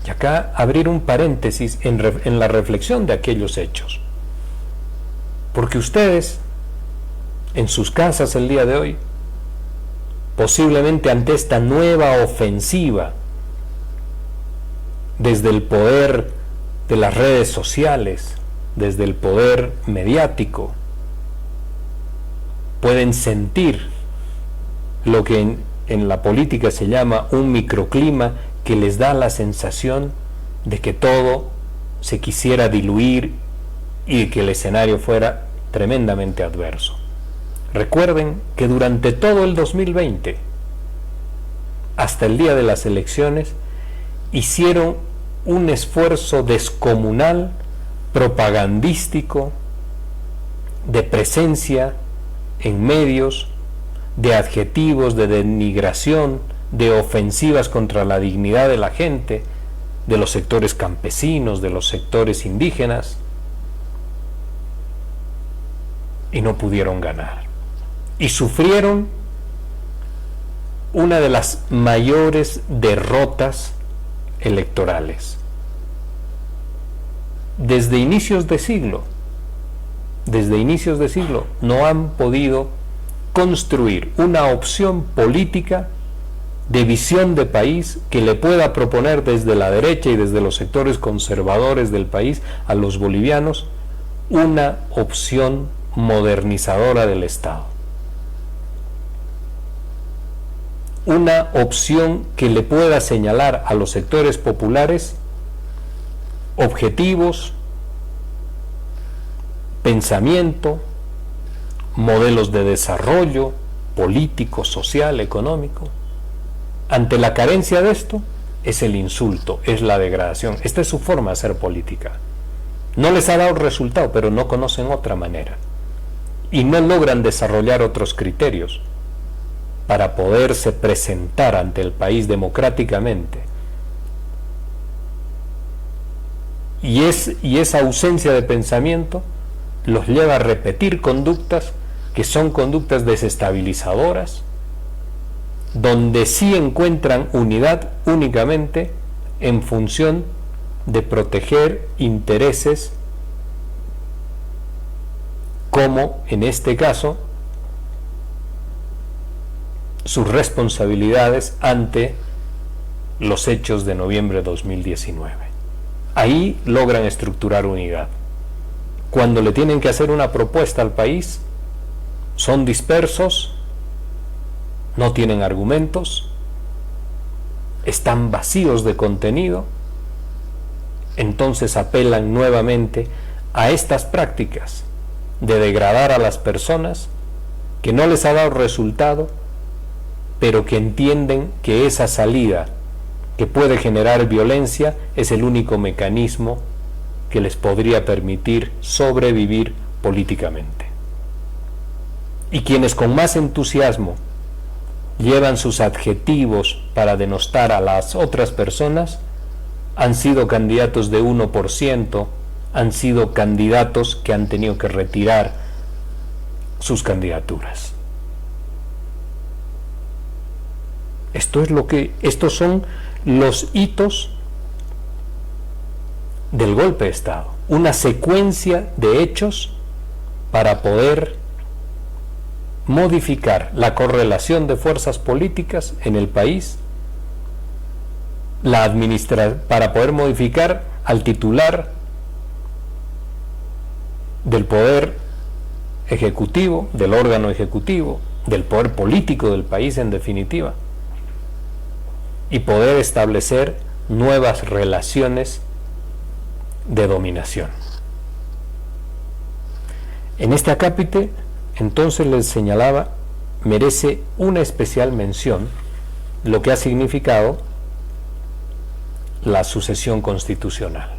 S2: Y acá abrir un paréntesis en la reflexión de aquellos hechos, porque ustedes en sus casas el día de hoy, posiblemente ante esta nueva ofensiva desde el poder de las redes sociales, desde el poder mediático, pueden sentir lo que en la política se llama un microclima, que les da la sensación de que todo se quisiera diluir y que el escenario fuera tremendamente adverso. Recuerden que durante todo el 2020, hasta el día de las elecciones, hicieron un esfuerzo descomunal, propagandístico, de presencia en medios, de adjetivos, de denigración, de ofensivas contra la dignidad de la gente, de los sectores campesinos, de los sectores indígenas, y no pudieron ganar. Y sufrieron una de las mayores derrotas electorales. Desde inicios de siglo no han podido construir una opción política de visión de país que le pueda proponer desde la derecha y desde los sectores conservadores del país a los bolivianos una opción modernizadora del Estado. Una opción que le pueda señalar a los sectores populares objetivos, pensamiento, modelos de desarrollo político, social, económico. Ante la carencia de esto, es el insulto, es la degradación. Esta es su forma de hacer política. No les ha dado resultado, pero no conocen otra manera. Y no logran desarrollar otros criterios para poderse presentar ante el país democráticamente. Y esa ausencia de pensamiento los lleva a repetir conductas que son conductas desestabilizadoras, donde sí encuentran unidad únicamente en función de proteger intereses, como en este caso sus responsabilidades ante los hechos de noviembre de 2019. Ahí logran estructurar unidad. Cuando le tienen que hacer una propuesta al país, son dispersos, no tienen argumentos, están vacíos de contenido, entonces apelan nuevamente a estas prácticas de degradar a las personas, que no les ha dado resultado, pero que entienden que esa salida que puede generar violencia es el único mecanismo que les podría permitir sobrevivir políticamente. Y quienes con más entusiasmo llevan sus adjetivos para denostar a las otras personas han sido candidatos de 1%, han sido candidatos que han tenido que retirar sus candidaturas. Estos son los hitos del golpe de Estado, una secuencia de hechos para poder modificar la correlación de fuerzas políticas en el país, para poder modificar al titular del poder ejecutivo, del órgano ejecutivo, del poder político del país en definitiva, y poder establecer nuevas relaciones de dominación. En este acápite, entonces les señalaba, merece una especial mención lo que ha significado la sucesión constitucional.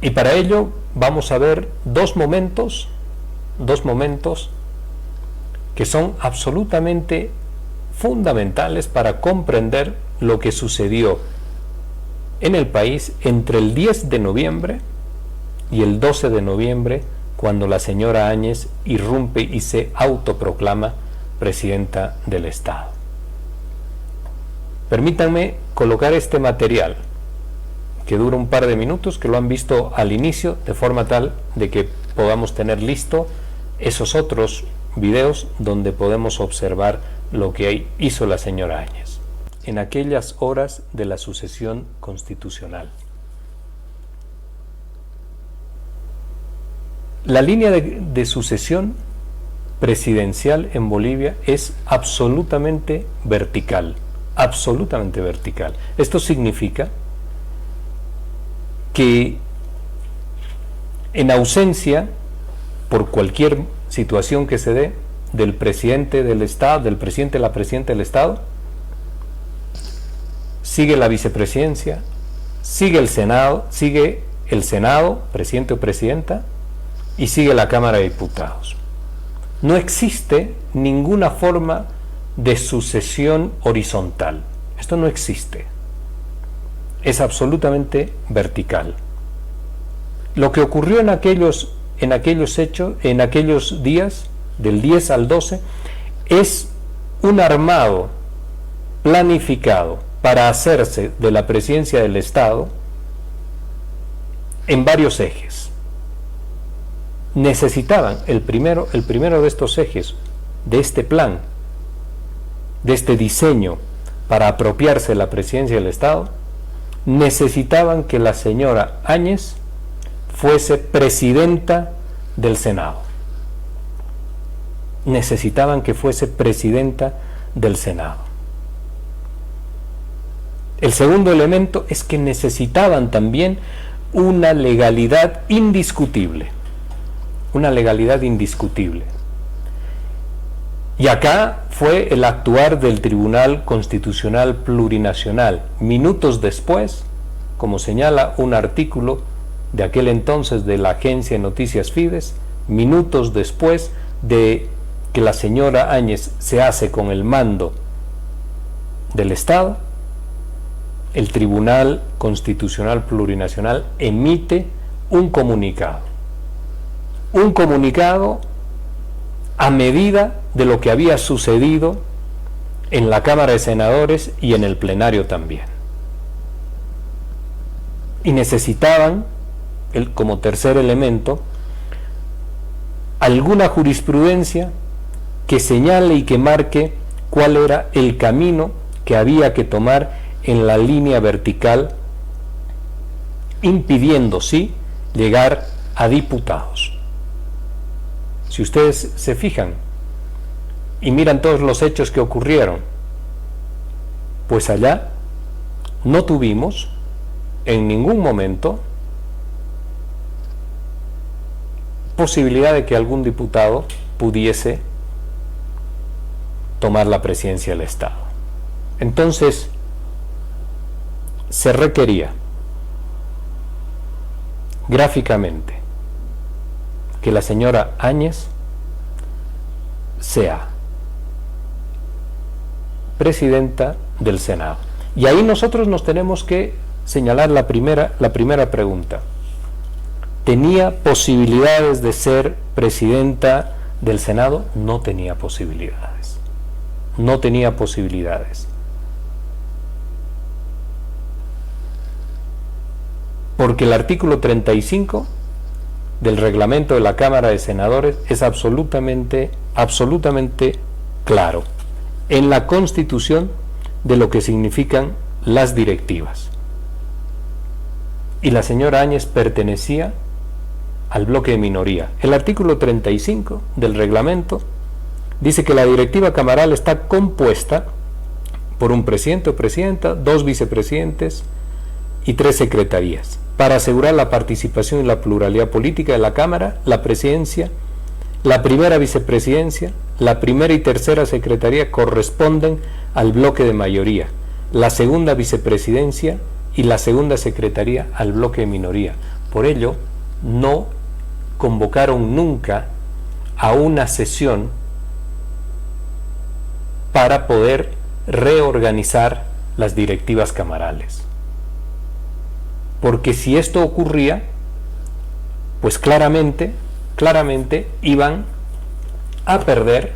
S2: Y para ello vamos a ver dos momentos que son absolutamente fundamentales para comprender lo que sucedió en el país entre el 10 de noviembre y el 12 de noviembre, cuando la señora Áñez irrumpe y se autoproclama presidenta del Estado. Permítanme colocar este material, que dura un par de minutos, que lo han visto al inicio, de forma tal de que podamos tener listo esos otros videos donde podemos observar lo que hizo la señora Áñez en aquellas horas de la sucesión constitucional. La línea de sucesión presidencial en Bolivia es absolutamente vertical, absolutamente vertical. Esto significa que en ausencia, por cualquier situación que se dé, del presidente del Estado, del presidente o la presidenta del Estado, sigue la vicepresidencia, sigue el Senado, presidente o presidenta, y sigue la Cámara de Diputados. No existe ninguna forma de sucesión horizontal. Esto no existe. Es absolutamente vertical. Lo que ocurrió en aquellos días, del 10 al 12, es un armado planificado para hacerse de la presidencia del Estado en varios ejes. Necesitaban el primero de estos ejes, de este plan, de este diseño para apropiarse de la presidencia del Estado, necesitaban que la señora Áñez fuese presidenta del Senado. Necesitaban que fuese presidenta del Senado. El segundo elemento es que necesitaban también una legalidad indiscutible. Una legalidad indiscutible. Y acá fue el actuar del Tribunal Constitucional Plurinacional. Minutos después, como señala un artículo de aquel entonces de la agencia de noticias Fides, minutos después de que la señora Áñez se hace con el mando del Estado, el Tribunal Constitucional Plurinacional emite un comunicado a medida de lo que había sucedido en la Cámara de Senadores y en el plenario también. Y necesitaban, como tercer elemento, alguna jurisprudencia que señale y que marque cuál era el camino que había que tomar en la línea vertical, impidiendo, sí, llegar a diputados. Si ustedes se fijan y miran todos los hechos que ocurrieron, pues allá no tuvimos en ningún momento posibilidad de que algún diputado pudiese tomar la presidencia del Estado. Entonces, se requería gráficamente que la señora Áñez sea presidenta del Senado. Y ahí nosotros nos tenemos que señalar la primera pregunta. ¿Tenía posibilidades de ser presidenta del Senado? No tenía posibilidades. No tenía posibilidades. Porque el artículo 35 del reglamento de la Cámara de Senadores es absolutamente claro en la constitución de lo que significan las directivas. Y la señora Áñez pertenecía al bloque de minoría. El artículo 35 del reglamento dice que la directiva camaral está compuesta por un presidente o presidenta, 2 vicepresidentes y 3 secretarías. Para asegurar la participación y la pluralidad política de la Cámara, la presidencia, la primera vicepresidencia, la primera y tercera secretaría corresponden al bloque de mayoría, la segunda vicepresidencia y la segunda secretaría al bloque de minoría. Por ello, no convocaron nunca a una sesión para poder reorganizar las directivas camarales. Porque si esto ocurría, pues claramente iban a perder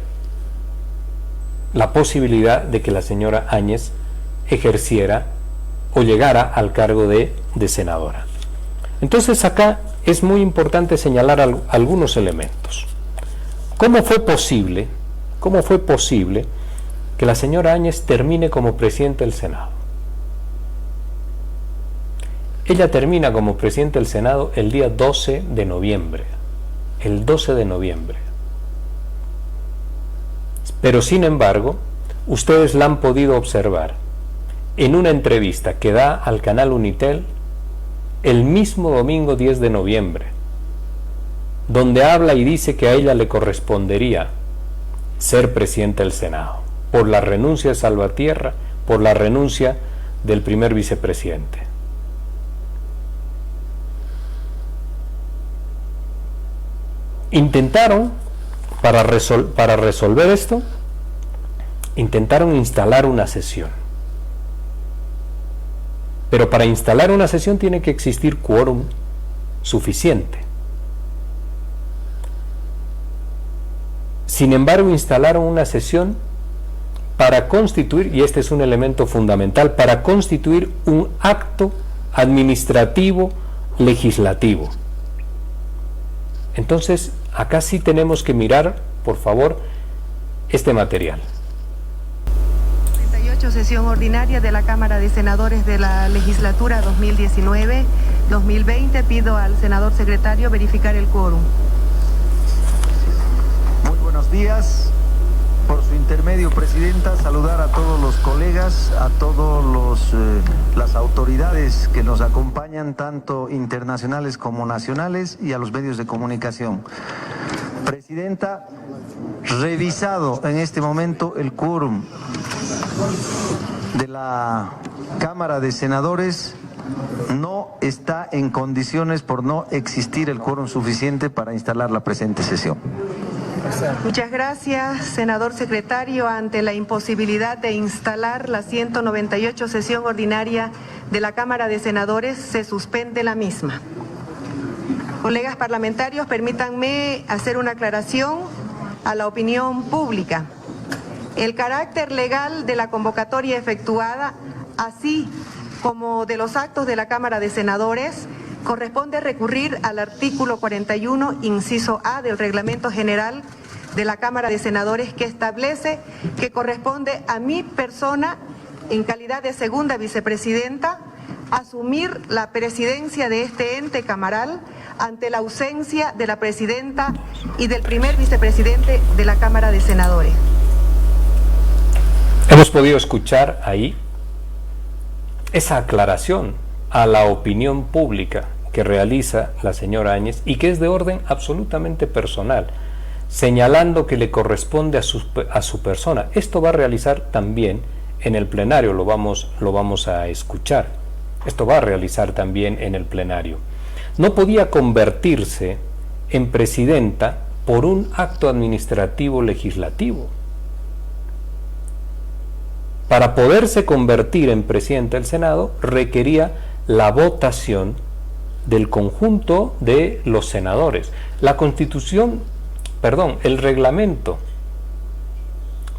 S2: la posibilidad de que la señora Áñez ejerciera o llegara al cargo de senadora. Entonces acá es muy importante señalar algunos elementos. ¿Cómo fue posible que la señora Áñez termine como presidenta del Senado? Ella termina como presidenta del Senado el día 12 de noviembre. El 12 de noviembre. Pero sin embargo, ustedes la han podido observar en una entrevista que da al canal Unitel el mismo domingo 10 de noviembre, donde habla y dice que a ella le correspondería ser presidenta del Senado, por la renuncia de Salvatierra, por la renuncia del primer vicepresidente. Intentaron, para resolver esto, intentaron instalar una sesión. Pero para instalar una sesión tiene que existir quórum suficiente. Sin embargo, instalaron una sesión para constituir, y este es un elemento fundamental, para constituir un acto administrativo legislativo. Entonces, acá sí tenemos que mirar, por favor, este material.
S3: Sesión ordinaria de la Cámara de Senadores de la legislatura 2019-2020. Pido al senador secretario verificar el quórum.
S4: Muy buenos días. Por su intermedio, Presidenta, saludar a todos los colegas, a todos las autoridades que nos acompañan, tanto internacionales como nacionales, y a los medios de comunicación. Presidenta, revisado en este momento el quórum de la Cámara de Senadores, no está en condiciones por no existir el quórum suficiente para instalar la presente sesión.
S3: Muchas gracias, senador secretario. Ante la imposibilidad de instalar la 198 sesión ordinaria de la Cámara de Senadores, se suspende la misma. Colegas parlamentarios, permítanme hacer una aclaración a la opinión pública. El carácter legal de la convocatoria efectuada, así como de los actos de la Cámara de Senadores, corresponde recurrir al artículo 41, inciso A del Reglamento General de la Cámara de Senadores que establece que corresponde a mi persona, en calidad de segunda vicepresidenta, asumir la presidencia de este ente camaral ante la ausencia de la presidenta y del primer vicepresidente de la Cámara de Senadores.
S2: Hemos podido escuchar ahí esa aclaración a la opinión pública que realiza la señora Áñez y que es de orden absolutamente personal, señalando que le corresponde a su persona. Esto va a realizar también en el plenario, lo vamos a escuchar. Esto va a realizar también en el plenario. No podía convertirse en presidenta por un acto administrativo legislativo. Para poderse convertir en presidenta del Senado requería la votación del conjunto de los senadores. El reglamento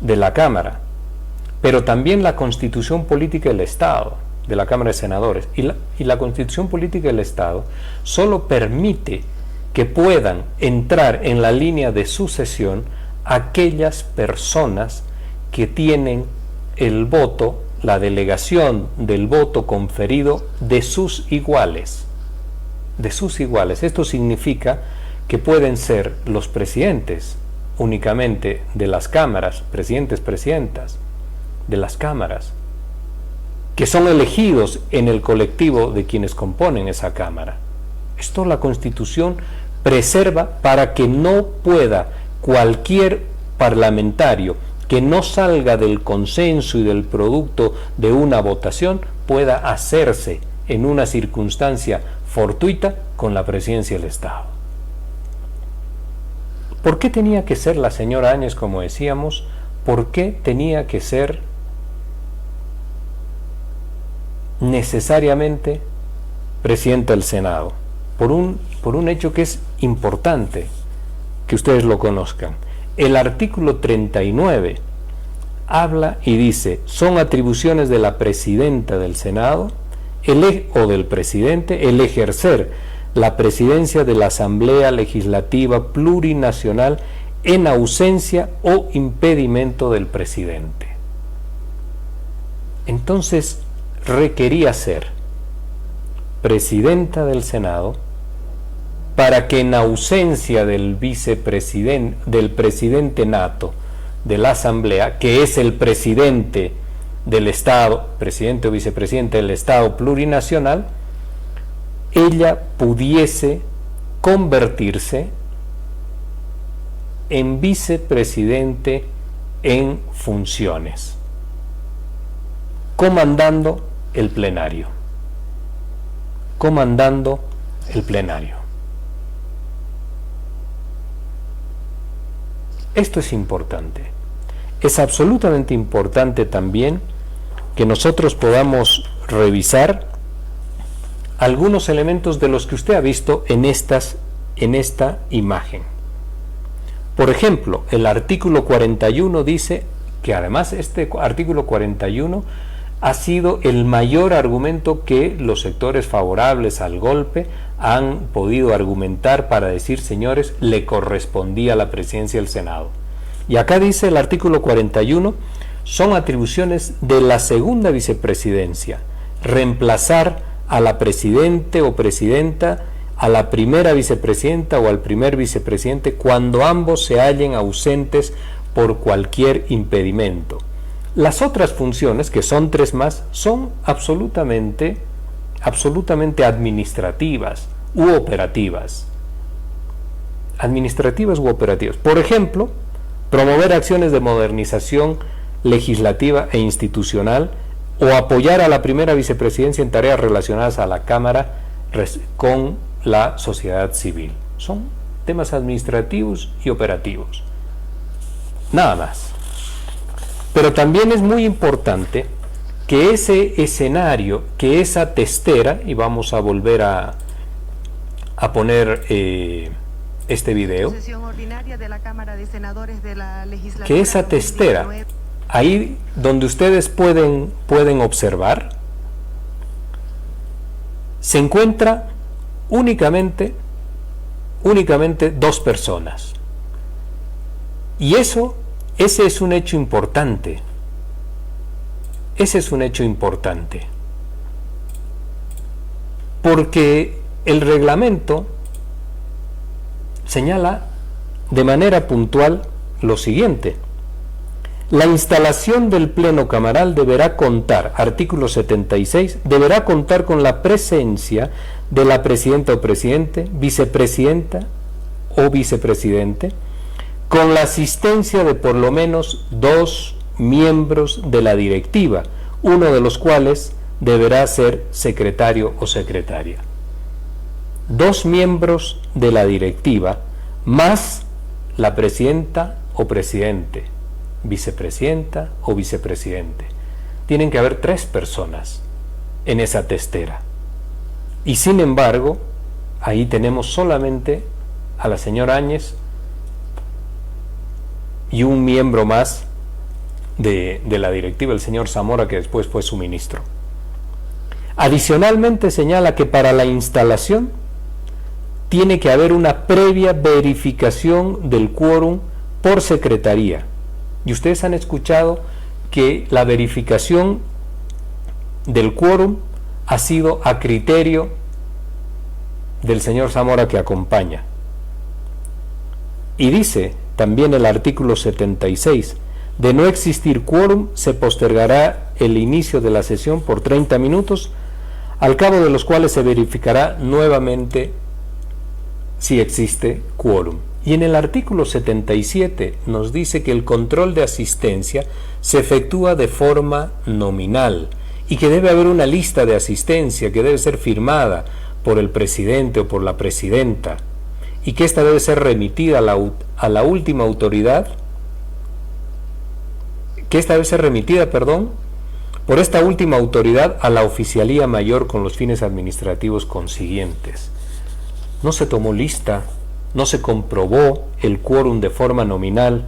S2: de la Cámara, pero también la Constitución Política del Estado, de la Cámara de Senadores, y la Constitución Política del Estado solo permite que puedan entrar en la línea de sucesión aquellas personas que tienen el voto, la delegación del voto conferido de sus iguales. Esto significa que pueden ser los presidentes únicamente de las cámaras, presidentas de las cámaras, que son elegidos en el colectivo de quienes componen esa cámara. Esto la Constitución preserva para que no pueda cualquier parlamentario que no salga del consenso y del producto de una votación pueda hacerse en una circunstancia fortuita con la presidencia del Estado. ¿Por qué tenía que ser la señora Áñez, como decíamos? ¿Por qué tenía que ser necesariamente presidenta del Senado? Por un hecho que es importante que ustedes lo conozcan. El artículo 39 habla y dice: son atribuciones de la presidenta del Senado o del presidente el ejercer la presidencia de la Asamblea Legislativa Plurinacional en ausencia o impedimento del presidente. Entonces requería ser presidenta del Senado para que en ausencia del presidente nato de la Asamblea, que es el presidente del Estado, presidente o vicepresidente del Estado plurinacional, ella pudiese convertirse en vicepresidente en funciones, comandando el plenario. Esto es importante. Es absolutamente importante también que nosotros podamos revisar algunos elementos de los que usted ha visto en esta imagen. Por ejemplo, el artículo 41 dice que además este artículo 41 ha sido el mayor argumento que los sectores favorables al golpe han podido argumentar para decir: señores, le correspondía la presidencia del Senado. Y acá dice el artículo 41, son atribuciones de la segunda vicepresidencia, reemplazar a la presidente o presidenta, a la primera vicepresidenta o al primer vicepresidente cuando ambos se hallen ausentes por cualquier impedimento. Las otras funciones, que son 3 más, son absolutamente administrativas u operativas. Por ejemplo, promover acciones de modernización legislativa e institucional o apoyar a la primera vicepresidencia en tareas relacionadas a la Cámara con la sociedad civil. Son temas administrativos y operativos. Nada más. Pero también es muy importante que ese escenario, que esa testera, y vamos a volver a poner este video, que esa testera, ahí donde ustedes pueden observar, se encuentra únicamente 2 personas. Y ese es un hecho importante. Ese es un hecho importante. Porque el reglamento señala de manera puntual lo siguiente: la instalación del pleno camaral deberá contar, artículo 76, deberá contar con la presencia de la presidenta o presidente, vicepresidenta o vicepresidente, con la asistencia de por lo menos 2 miembros de la directiva, uno de los cuales deberá ser secretario o secretaria. 2 miembros de la directiva más la presidenta o presidente, vicepresidenta o vicepresidente. Tienen que haber 3 personas en esa testera. Y sin embargo, ahí tenemos solamente a la señora Áñez y un miembro más de la directiva, el señor Zamora, que después fue su ministro. Adicionalmente señala que para la instalación tiene que haber una previa verificación del quórum por secretaría. Y ustedes han escuchado que la verificación del quórum ha sido a criterio del señor Zamora, que acompaña. Y dice también el artículo 76, de no existir quórum se postergará el inicio de la sesión por 30 minutos, al cabo de los cuales se verificará nuevamente si existe quórum. Y en el artículo 77 nos dice que el control de asistencia se efectúa de forma nominal y que debe haber una lista de asistencia que debe ser firmada por el presidente o por la presidenta, y que ésta debe ser remitida a la última autoridad, que ésta debe ser remitida, por esta última autoridad a la oficialía mayor con los fines administrativos consiguientes. No se tomó lista, no se comprobó el quórum de forma nominal,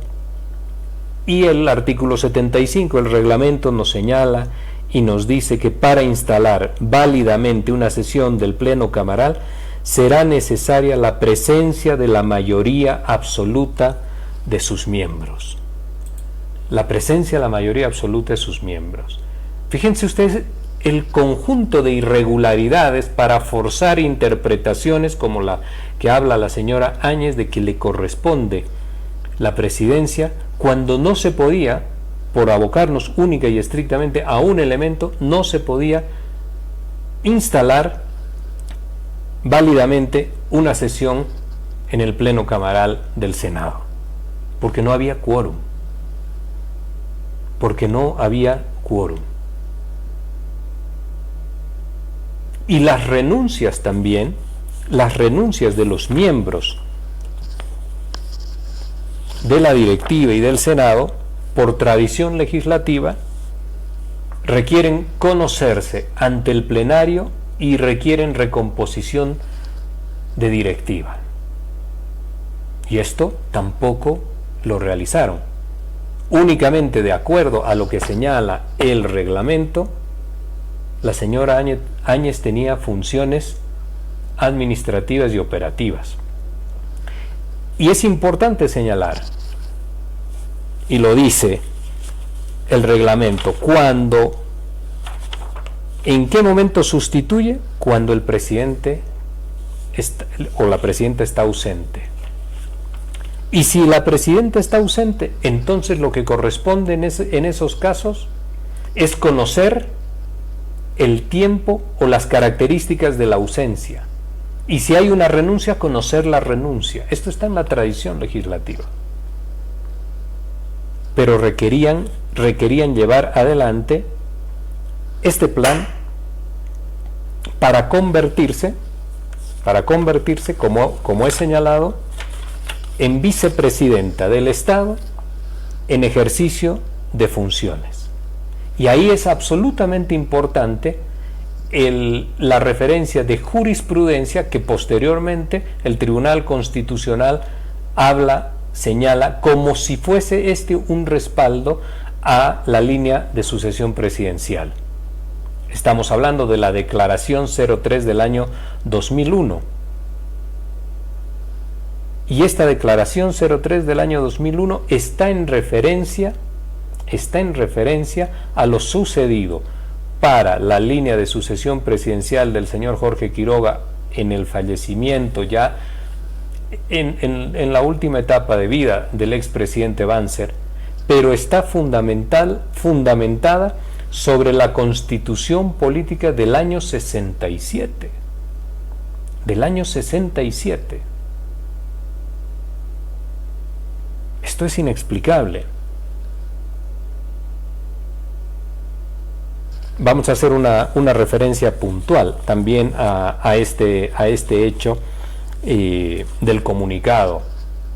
S2: y el artículo 75 del reglamento nos señala y nos dice que para instalar válidamente una sesión del pleno camaral será necesaria la presencia de la mayoría absoluta de sus miembros. La presencia de la mayoría absoluta de sus miembros. Fíjense ustedes el conjunto de irregularidades para forzar interpretaciones como la que habla la señora Áñez de que le corresponde la presidencia, cuando no se podía, por abocarnos única y estrictamente a un elemento, no se podía instalar válidamente una sesión en el pleno camaral del Senado, porque no había quórum. Porque no había quórum. Y las renuncias también, las renuncias de los miembros de la directiva y del Senado, por tradición legislativa, requieren conocerse ante el plenario y requieren recomposición de directiva. Y esto tampoco lo realizaron. Únicamente de acuerdo a lo que señala el reglamento, la señora Áñez tenía funciones administrativas y operativas. Y es importante señalar, y lo dice el reglamento, ¿en qué momento sustituye? Cuando el presidente o la presidenta está ausente. Y si la presidenta está ausente, entonces lo que corresponde en esos casos es conocer el tiempo o las características de la ausencia. Y si hay una renuncia, conocer la renuncia. Esto está en la tradición legislativa. Pero requerían llevar adelante este plan para convertirse, como he señalado, en vicepresidenta del Estado en ejercicio de funciones. Y ahí es absolutamente importante la referencia de jurisprudencia que posteriormente el Tribunal Constitucional señala como si fuese un respaldo a la línea de sucesión presidencial. Estamos hablando de la Declaración 03 del año 2001. Y esta declaración 03 del año 2001 está en referencia a lo sucedido para la línea de sucesión presidencial del señor Jorge Quiroga en el fallecimiento ya en la última etapa de vida del expresidente Banzer, pero está fundamentada sobre la constitución política del año 67. Del año 67. Esto es inexplicable. Vamos a hacer una referencia puntual también a este hecho del comunicado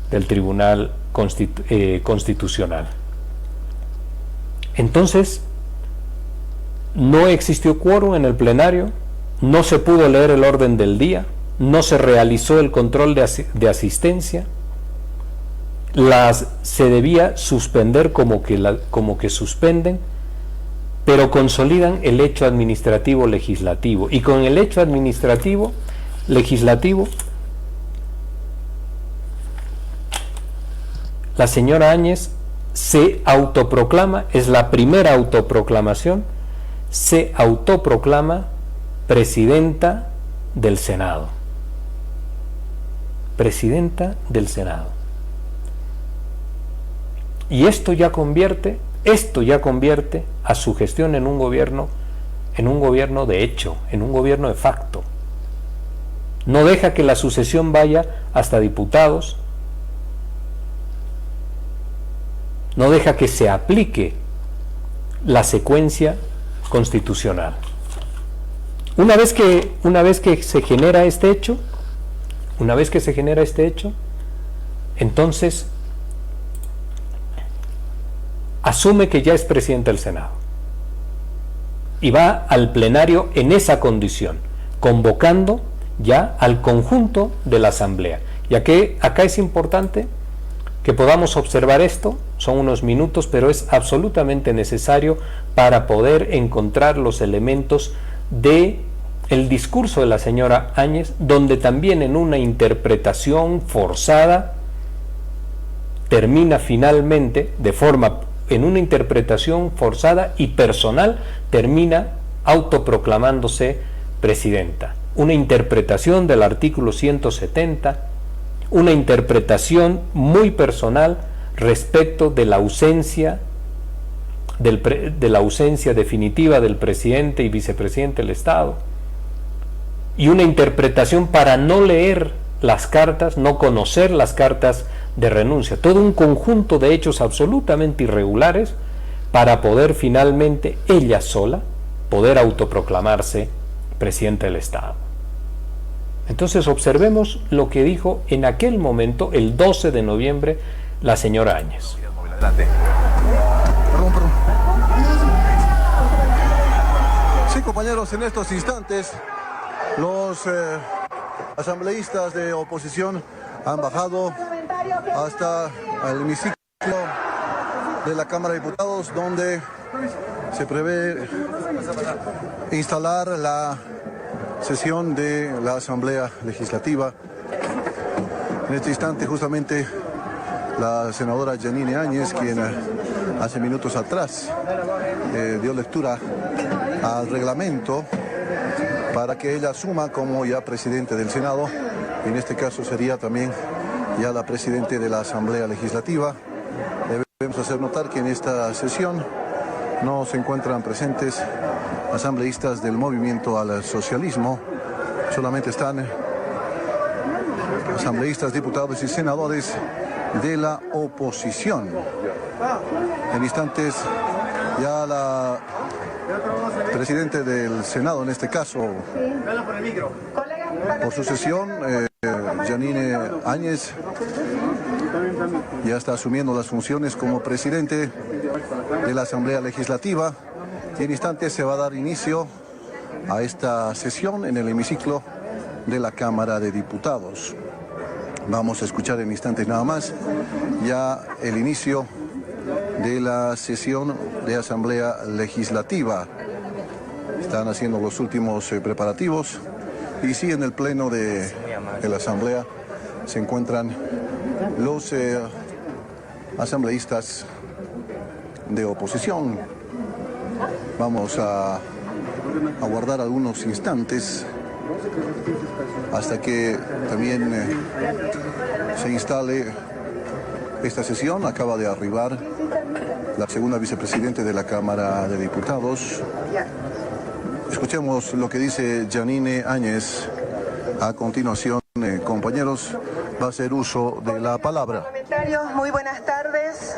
S2: del Tribunal Constitucional. Entonces, no existió quórum en el plenario, no se pudo leer el orden del día, no se realizó el control de asistencia, se debía suspender como que suspenden, pero consolidan el hecho administrativo legislativo, y con el hecho administrativo legislativo la señora Áñez se autoproclama, es la primera autoproclamación, se autoproclama presidenta del Senado. Presidenta del Senado. Y esto ya convierte a su gestión en un gobierno de hecho, en un gobierno de facto. No deja que la sucesión vaya hasta diputados, no deja que se aplique la secuencia constitucional. Una vez que se genera este hecho, entonces asume que ya es presidente del Senado y va al plenario en esa condición, convocando ya al conjunto de la Asamblea. Y acá es importante que podamos observar esto, son unos minutos, pero es absolutamente necesario para poder encontrar los elementos de el discurso de la señora Áñez, donde también en una interpretación forzada termina finalmente en una interpretación forzada y personal, termina autoproclamándose presidenta. Una interpretación del artículo 170, una interpretación muy personal respecto de la ausencia definitiva del presidente y vicepresidente del Estado, y una interpretación para no leer las cartas, no conocer las cartas de renuncia, todo un conjunto de hechos absolutamente irregulares para poder finalmente ella sola poder autoproclamarse presidenta del Estado. Entonces observemos lo que dijo en aquel momento, el 12 de noviembre, la señora Áñez.
S5: Adelante. Perdón. Sí, compañeros, en estos instantes los asambleístas de oposición han bajado hasta el hemiciclo de la Cámara de Diputados, donde se prevé instalar la sesión de la Asamblea Legislativa. En este instante, justamente, la senadora Yanine Áñez, quien hace minutos atrás dio lectura al reglamento para que ella asuma como ya presidente del Senado, y en este caso sería también ya la presidente de la Asamblea Legislativa. Debemos hacer notar que en esta sesión no se encuentran presentes asambleístas del movimiento al socialismo, solamente están asambleístas, diputados y senadores de la oposición. En instantes ya la presidenta del Senado, en este caso, por sucesión, Yanine Áñez, ya está asumiendo las funciones como presidente de la Asamblea Legislativa, y en instantes se va a dar inicio a esta sesión en el hemiciclo de la Cámara de Diputados. Vamos a escuchar en instantes nada más ya el inicio de la sesión de Asamblea Legislativa. Están haciendo los últimos preparativos, y sí, en el pleno de la Asamblea se encuentran los asambleístas de oposición. Vamos a aguardar algunos instantes hasta que también se instale esta sesión. Acaba de arribar la segunda vicepresidenta de la Cámara de Diputados. Escuchemos lo que dice Janine Áñez. A continuación, compañeros, va a hacer uso de la palabra.
S3: Parlamentarios, muy buenas tardes.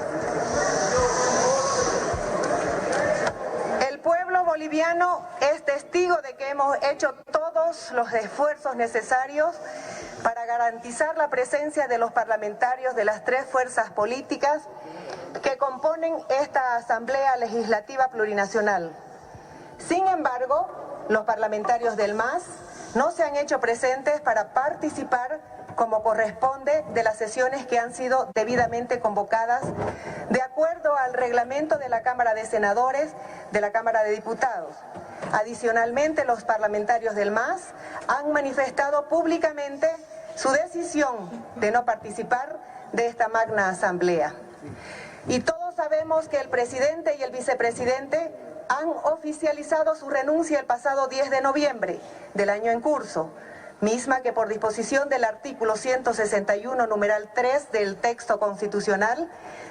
S3: El pueblo boliviano es testigo de que hemos hecho todos los esfuerzos necesarios para garantizar la presencia de los parlamentarios de las tres fuerzas políticas que componen esta Asamblea Legislativa Plurinacional. Sin embargo, los parlamentarios del MAS no se han hecho presentes para participar como corresponde de las sesiones que han sido debidamente convocadas de acuerdo al reglamento de la Cámara de Senadores, de la Cámara de Diputados. Adicionalmente, los parlamentarios del MAS han manifestado públicamente su decisión de no participar de esta magna asamblea. Y todos sabemos que el presidente y el vicepresidente han oficializado su renuncia el pasado 10 de noviembre del año en curso, misma que por disposición del artículo 161, numeral 3 del texto constitucional,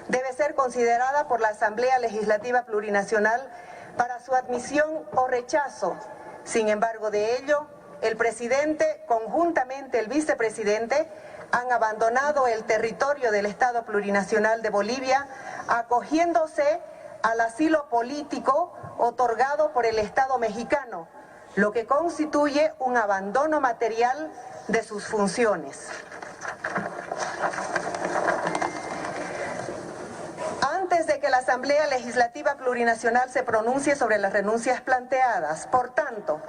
S3: debe ser considerada por la Asamblea Legislativa Plurinacional para su admisión o rechazo. Sin embargo, de ello, el presidente, conjuntamente el vicepresidente, han abandonado el territorio del Estado Plurinacional de Bolivia, acogiéndose al asilo político otorgado por el Estado mexicano, lo que constituye un abandono material de sus funciones. Antes de que la Asamblea Legislativa Plurinacional se pronuncie sobre las renuncias planteadas, por tanto,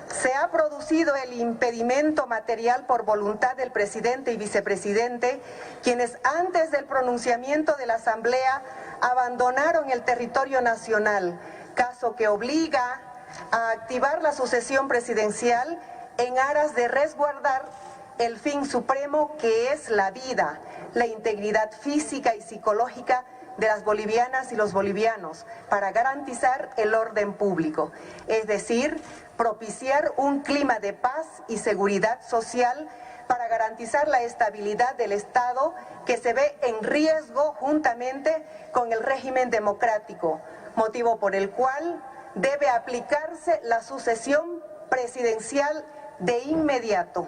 S3: se ha producido el impedimento material por voluntad del presidente y vicepresidente, quienes antes del pronunciamiento de la Asamblea abandonaron el territorio nacional, caso que obliga a activar la sucesión presidencial en aras de resguardar el fin supremo que es la vida, la integridad física y psicológica de las bolivianas y los bolivianos para garantizar el orden público, es decir, propiciar un clima de paz y seguridad social para garantizar la estabilidad del Estado que se ve en riesgo juntamente con el régimen democrático, motivo por el cual debe aplicarse la sucesión presidencial de inmediato.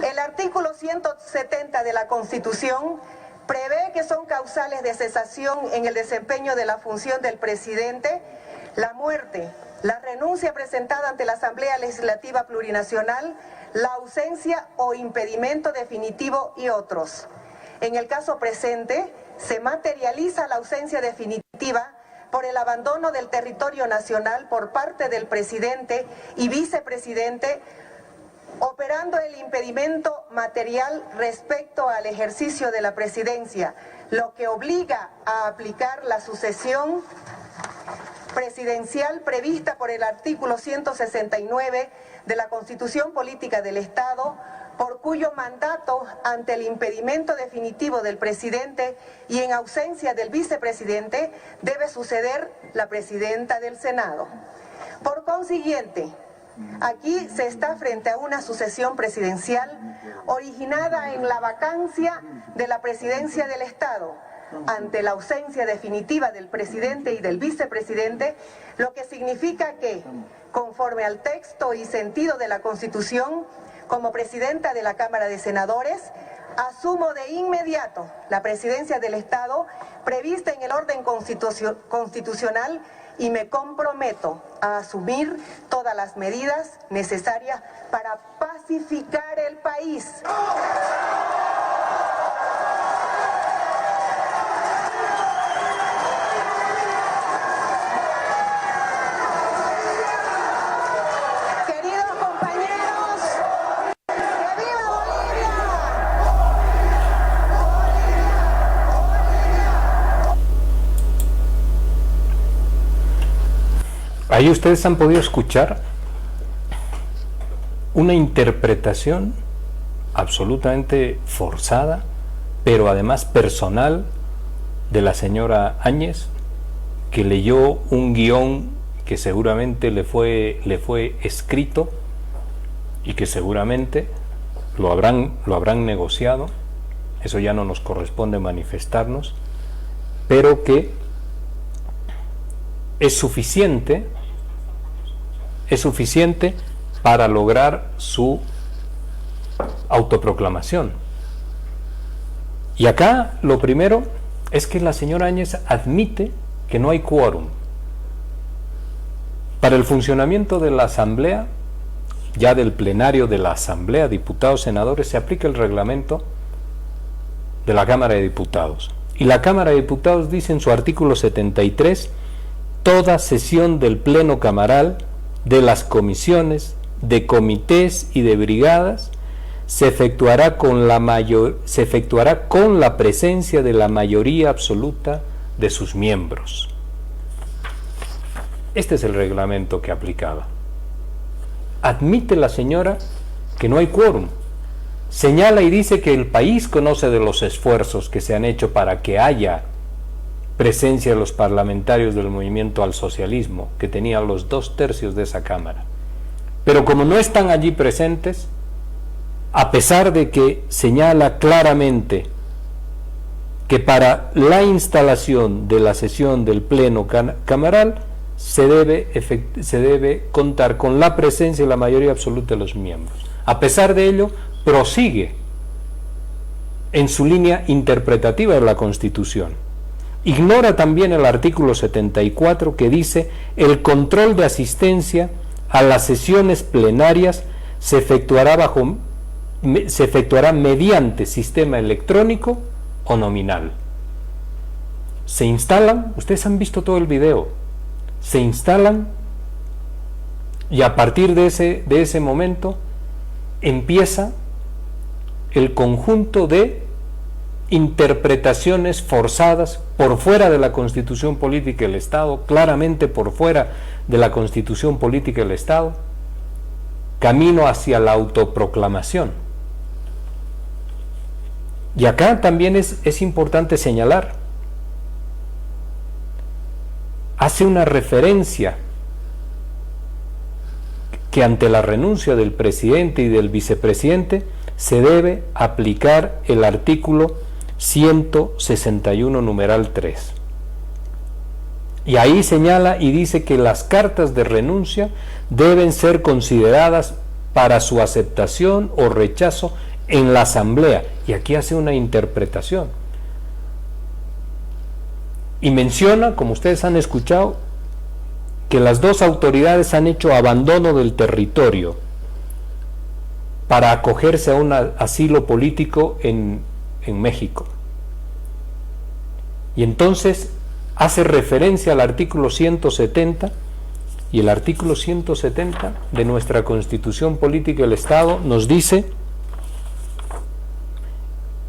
S3: El artículo 170 de la Constitución prevé que son causales de cesación en el desempeño de la función del presidente la muerte, la renuncia presentada ante la Asamblea Legislativa Plurinacional, la ausencia o impedimento definitivo y otros. En el caso presente, se materializa la ausencia definitiva por el abandono del territorio nacional por parte del presidente y vicepresidente, operando el impedimento material respecto al ejercicio de la presidencia, lo que obliga a aplicar la sucesión presidencial prevista por el artículo 169 de la Constitución Política del Estado, por cuyo mandato, ante el impedimento definitivo del presidente y en ausencia del vicepresidente, debe suceder la presidenta del Senado. Por consiguiente, aquí se está frente a una sucesión presidencial originada en la vacancia de la presidencia del Estado, ante la ausencia definitiva del presidente y del vicepresidente, lo que significa que, conforme al texto y sentido de la Constitución, como presidenta de la Cámara de Senadores, asumo de inmediato la presidencia del Estado prevista en el orden constitucional y me comprometo a asumir todas las medidas necesarias para pacificar el país.
S2: Ahí ustedes han podido escuchar una interpretación absolutamente forzada, pero además personal, de la señora Áñez, que leyó un guión que seguramente le fue escrito y que seguramente lo habrán negociado. Eso ya no nos corresponde manifestarnos, pero que es suficiente para lograr su autoproclamación. Y acá lo primero es que la señora Áñez admite que no hay quórum. Para el funcionamiento de la Asamblea, ya del plenario de la Asamblea, diputados, senadores, se aplica el reglamento de la Cámara de Diputados. Y la Cámara de Diputados dice en su artículo 73, toda sesión del Pleno Camaral, de las comisiones, de comités y de brigadas, se efectuará con la presencia de la mayoría absoluta de sus miembros. Este es el reglamento que aplicaba. Admite la señora que no hay quórum. Señala y dice que el país conoce de los esfuerzos que se han hecho para que haya presencia de los parlamentarios del movimiento al socialismo, que tenía los 2/3 de esa Cámara. Pero como no están allí presentes, a pesar de que señala claramente que para la instalación de la sesión del Pleno Camaral se debe contar con la presencia de la mayoría absoluta de los miembros. A pesar de ello, prosigue en su línea interpretativa de la Constitución. Ignora también el artículo 74, que dice: el control de asistencia a las sesiones plenarias se efectuará mediante sistema electrónico o nominal. Se instalan, ustedes han visto todo el video, se instalan, y a partir de ese momento empieza el conjunto de interpretaciones forzadas por fuera de la Constitución Política del Estado, claramente por fuera de la Constitución Política del Estado, camino hacia la autoproclamación. Y acá también es importante señalar, hace una referencia que ante la renuncia del presidente y del vicepresidente se debe aplicar el artículo 161 numeral 3. Y ahí señala y dice que las cartas de renuncia deben ser consideradas para su aceptación o rechazo en la Asamblea. Y aquí hace una interpretación. Y menciona, como ustedes han escuchado, que las dos autoridades han hecho abandono del territorio para acogerse a un asilo político en México. Y entonces hace referencia al artículo 170, y el artículo 170 de nuestra Constitución Política del Estado nos dice: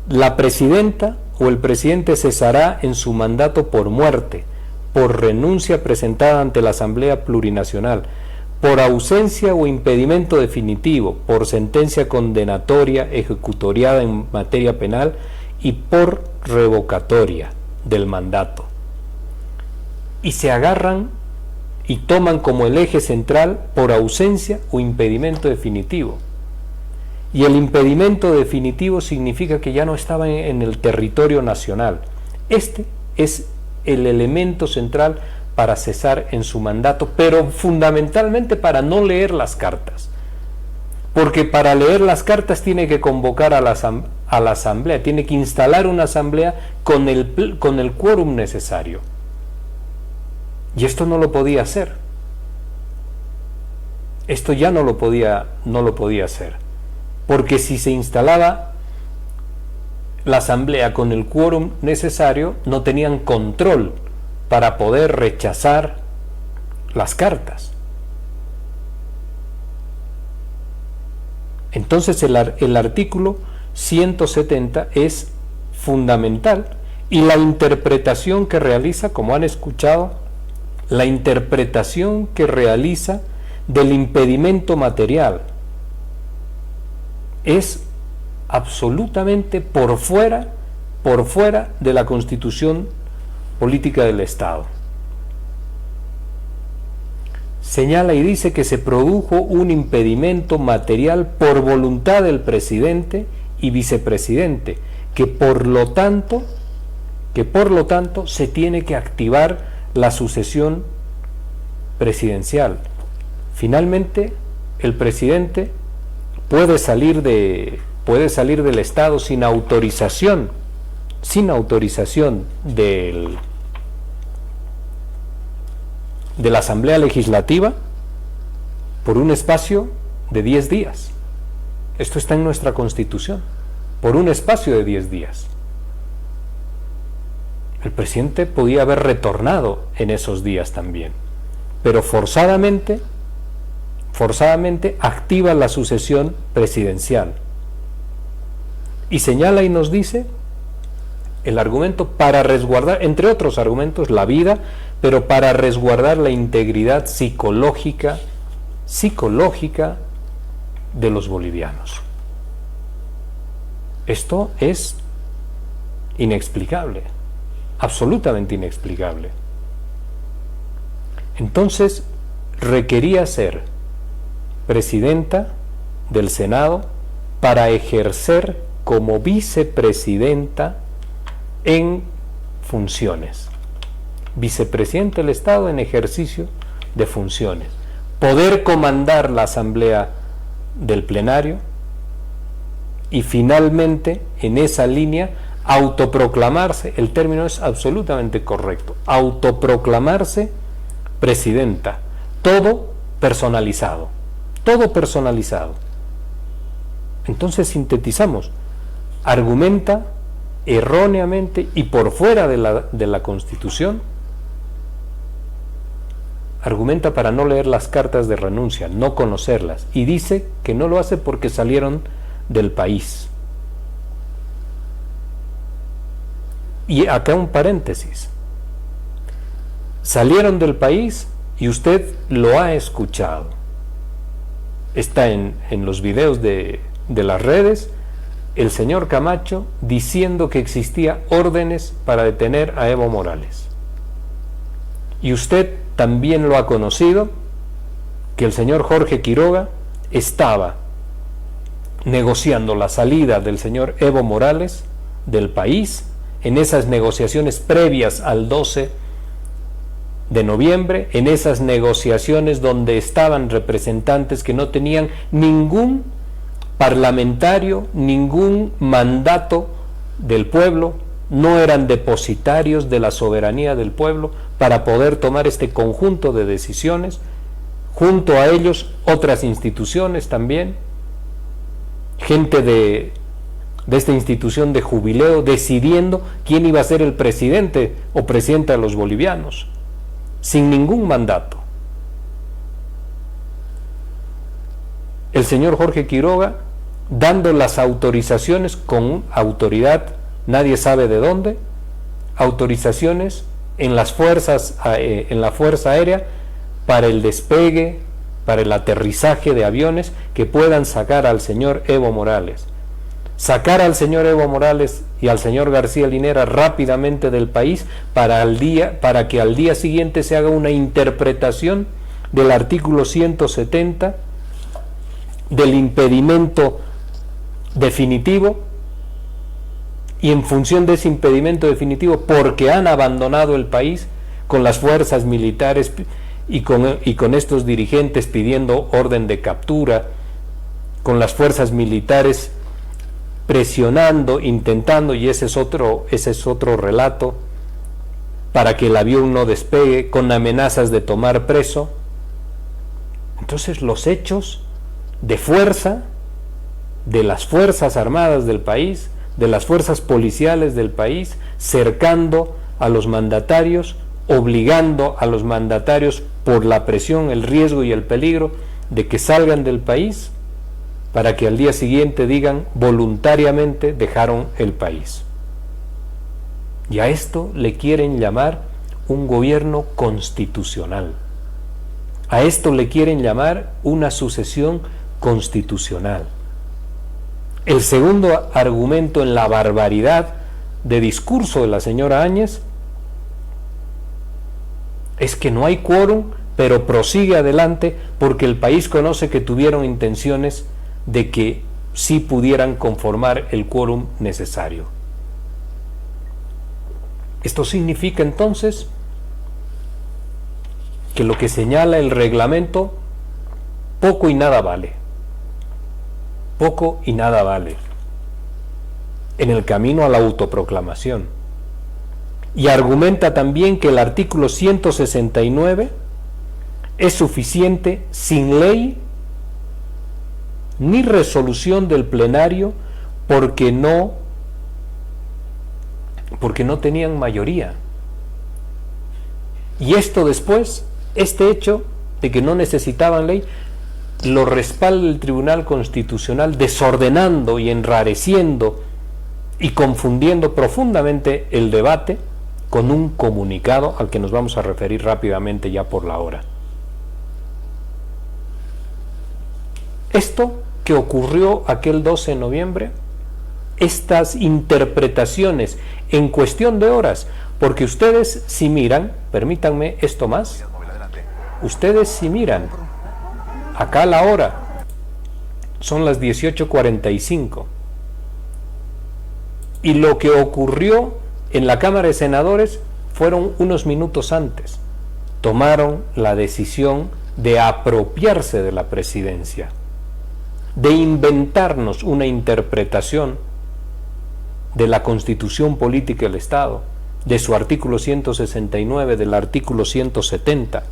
S2: la presidenta o el presidente cesará en su mandato por muerte, por renuncia presentada ante la Asamblea Plurinacional, por ausencia o impedimento definitivo, por sentencia condenatoria ejecutoriada en materia penal y por revocatoria del mandato. Y se agarran y toman como el eje central por ausencia o impedimento definitivo. Y el impedimento definitivo significa que ya no estaba en el territorio nacional. Este es el elemento central para cesar en su mandato, pero fundamentalmente para no leer las cartas. Porque para leer las cartas tiene que convocar a la asamblea, tiene que instalar una asamblea con el quórum necesario. Y esto no lo podía hacer. Esto ya no lo podía hacer. Porque si se instalaba la asamblea con el quórum necesario, no tenían control para poder rechazar las cartas. Entonces el artículo 170 es fundamental, y la interpretación que realiza, como han escuchado, la interpretación que realiza del impedimento material es absolutamente por fuera de la Constitución política del Estado. Señala y dice que se produjo un impedimento material por voluntad del presidente y vicepresidente, que por lo tanto se tiene que activar la sucesión presidencial. Finalmente, el presidente puede salir del Estado sin autorización de la Asamblea Legislativa por un espacio de 10 días. Esto está en nuestra Constitución, por un espacio de 10 días. El presidente podía haber retornado en esos días también, pero forzadamente activa la sucesión presidencial. Y señala y nos dice el argumento para resguardar, entre otros argumentos, la vida, pero para resguardar la integridad psicológica de los bolivianos. Esto es inexplicable, absolutamente inexplicable. Entonces, requería ser presidenta del Senado para ejercer como vicepresidenta en funciones. Vicepresidente del Estado en ejercicio de funciones. Poder comandar la asamblea del plenario y finalmente en esa línea autoproclamarse, el término es absolutamente correcto, autoproclamarse presidenta, todo personalizado. Entonces sintetizamos, argumenta erróneamente y por fuera de la Constitución, argumenta para no leer las cartas de renuncia, no conocerlas, y dice que no lo hace porque salieron del país. Y acá un paréntesis, salieron del país y usted lo ha escuchado, está en los videos de las redes, el señor Camacho diciendo que existía órdenes para detener a Evo Morales. Y usted también lo ha conocido, que el señor Jorge Quiroga estaba negociando la salida del señor Evo Morales del país en esas negociaciones previas al 12 de noviembre, en esas negociaciones donde estaban representantes que no tenían ningún parlamentario, ningún mandato del pueblo, no eran depositarios de la soberanía del pueblo para poder tomar este conjunto de decisiones, junto a ellos otras instituciones también, gente de esta institución de jubileo decidiendo quién iba a ser el presidente o presidenta de los bolivianos, sin ningún mandato. El señor Jorge Quiroga dando las autorizaciones con autoridad, nadie sabe de dónde, autorizaciones en las fuerzas, en la Fuerza Aérea para el despegue, para el aterrizaje de aviones que puedan sacar al señor Evo Morales. Sacar al señor Evo Morales y al señor García Linera rápidamente del país para que al día siguiente se haga una interpretación del artículo 170 del impedimento definitivo, y en función de ese impedimento definitivo, porque han abandonado el país con las fuerzas militares y con estos dirigentes pidiendo orden de captura, con las fuerzas militares presionando, intentando, y ese es otro relato, para que el avión no despegue, con amenazas de tomar preso. Entonces los hechos de fuerza de las Fuerzas Armadas del país, de las fuerzas policiales del país, cercando a los mandatarios, obligando a los mandatarios por la presión, el riesgo y el peligro de que salgan del país, para que al día siguiente digan voluntariamente dejaron el país. Y a esto le quieren llamar un gobierno constitucional. A esto le quieren llamar una sucesión constitucional. El segundo argumento en la barbaridad de discurso de la señora Áñez es que no hay quórum, pero prosigue adelante porque el país conoce que tuvieron intenciones de que sí pudieran conformar el quórum necesario. Esto significa entonces que lo que señala el reglamento poco y nada vale. Poco y nada vale en el camino a la autoproclamación. Y argumenta también que el artículo 169 es suficiente sin ley ni resolución del plenario porque no tenían mayoría. Y esto después, este hecho de que no necesitaban ley, lo respalda el Tribunal Constitucional, desordenando y enrareciendo y confundiendo profundamente el debate con un comunicado al que nos vamos a referir rápidamente ya por la hora. Esto que ocurrió aquel 12 de noviembre, estas interpretaciones en cuestión de horas, porque ustedes si miran, permítanme esto más, ustedes si miran, acá la hora son las 18:45 y lo que ocurrió en la Cámara de Senadores fueron unos minutos antes. Tomaron la decisión de apropiarse de la presidencia, de inventarnos una interpretación de la Constitución Política del Estado, de su artículo 169, del artículo 170,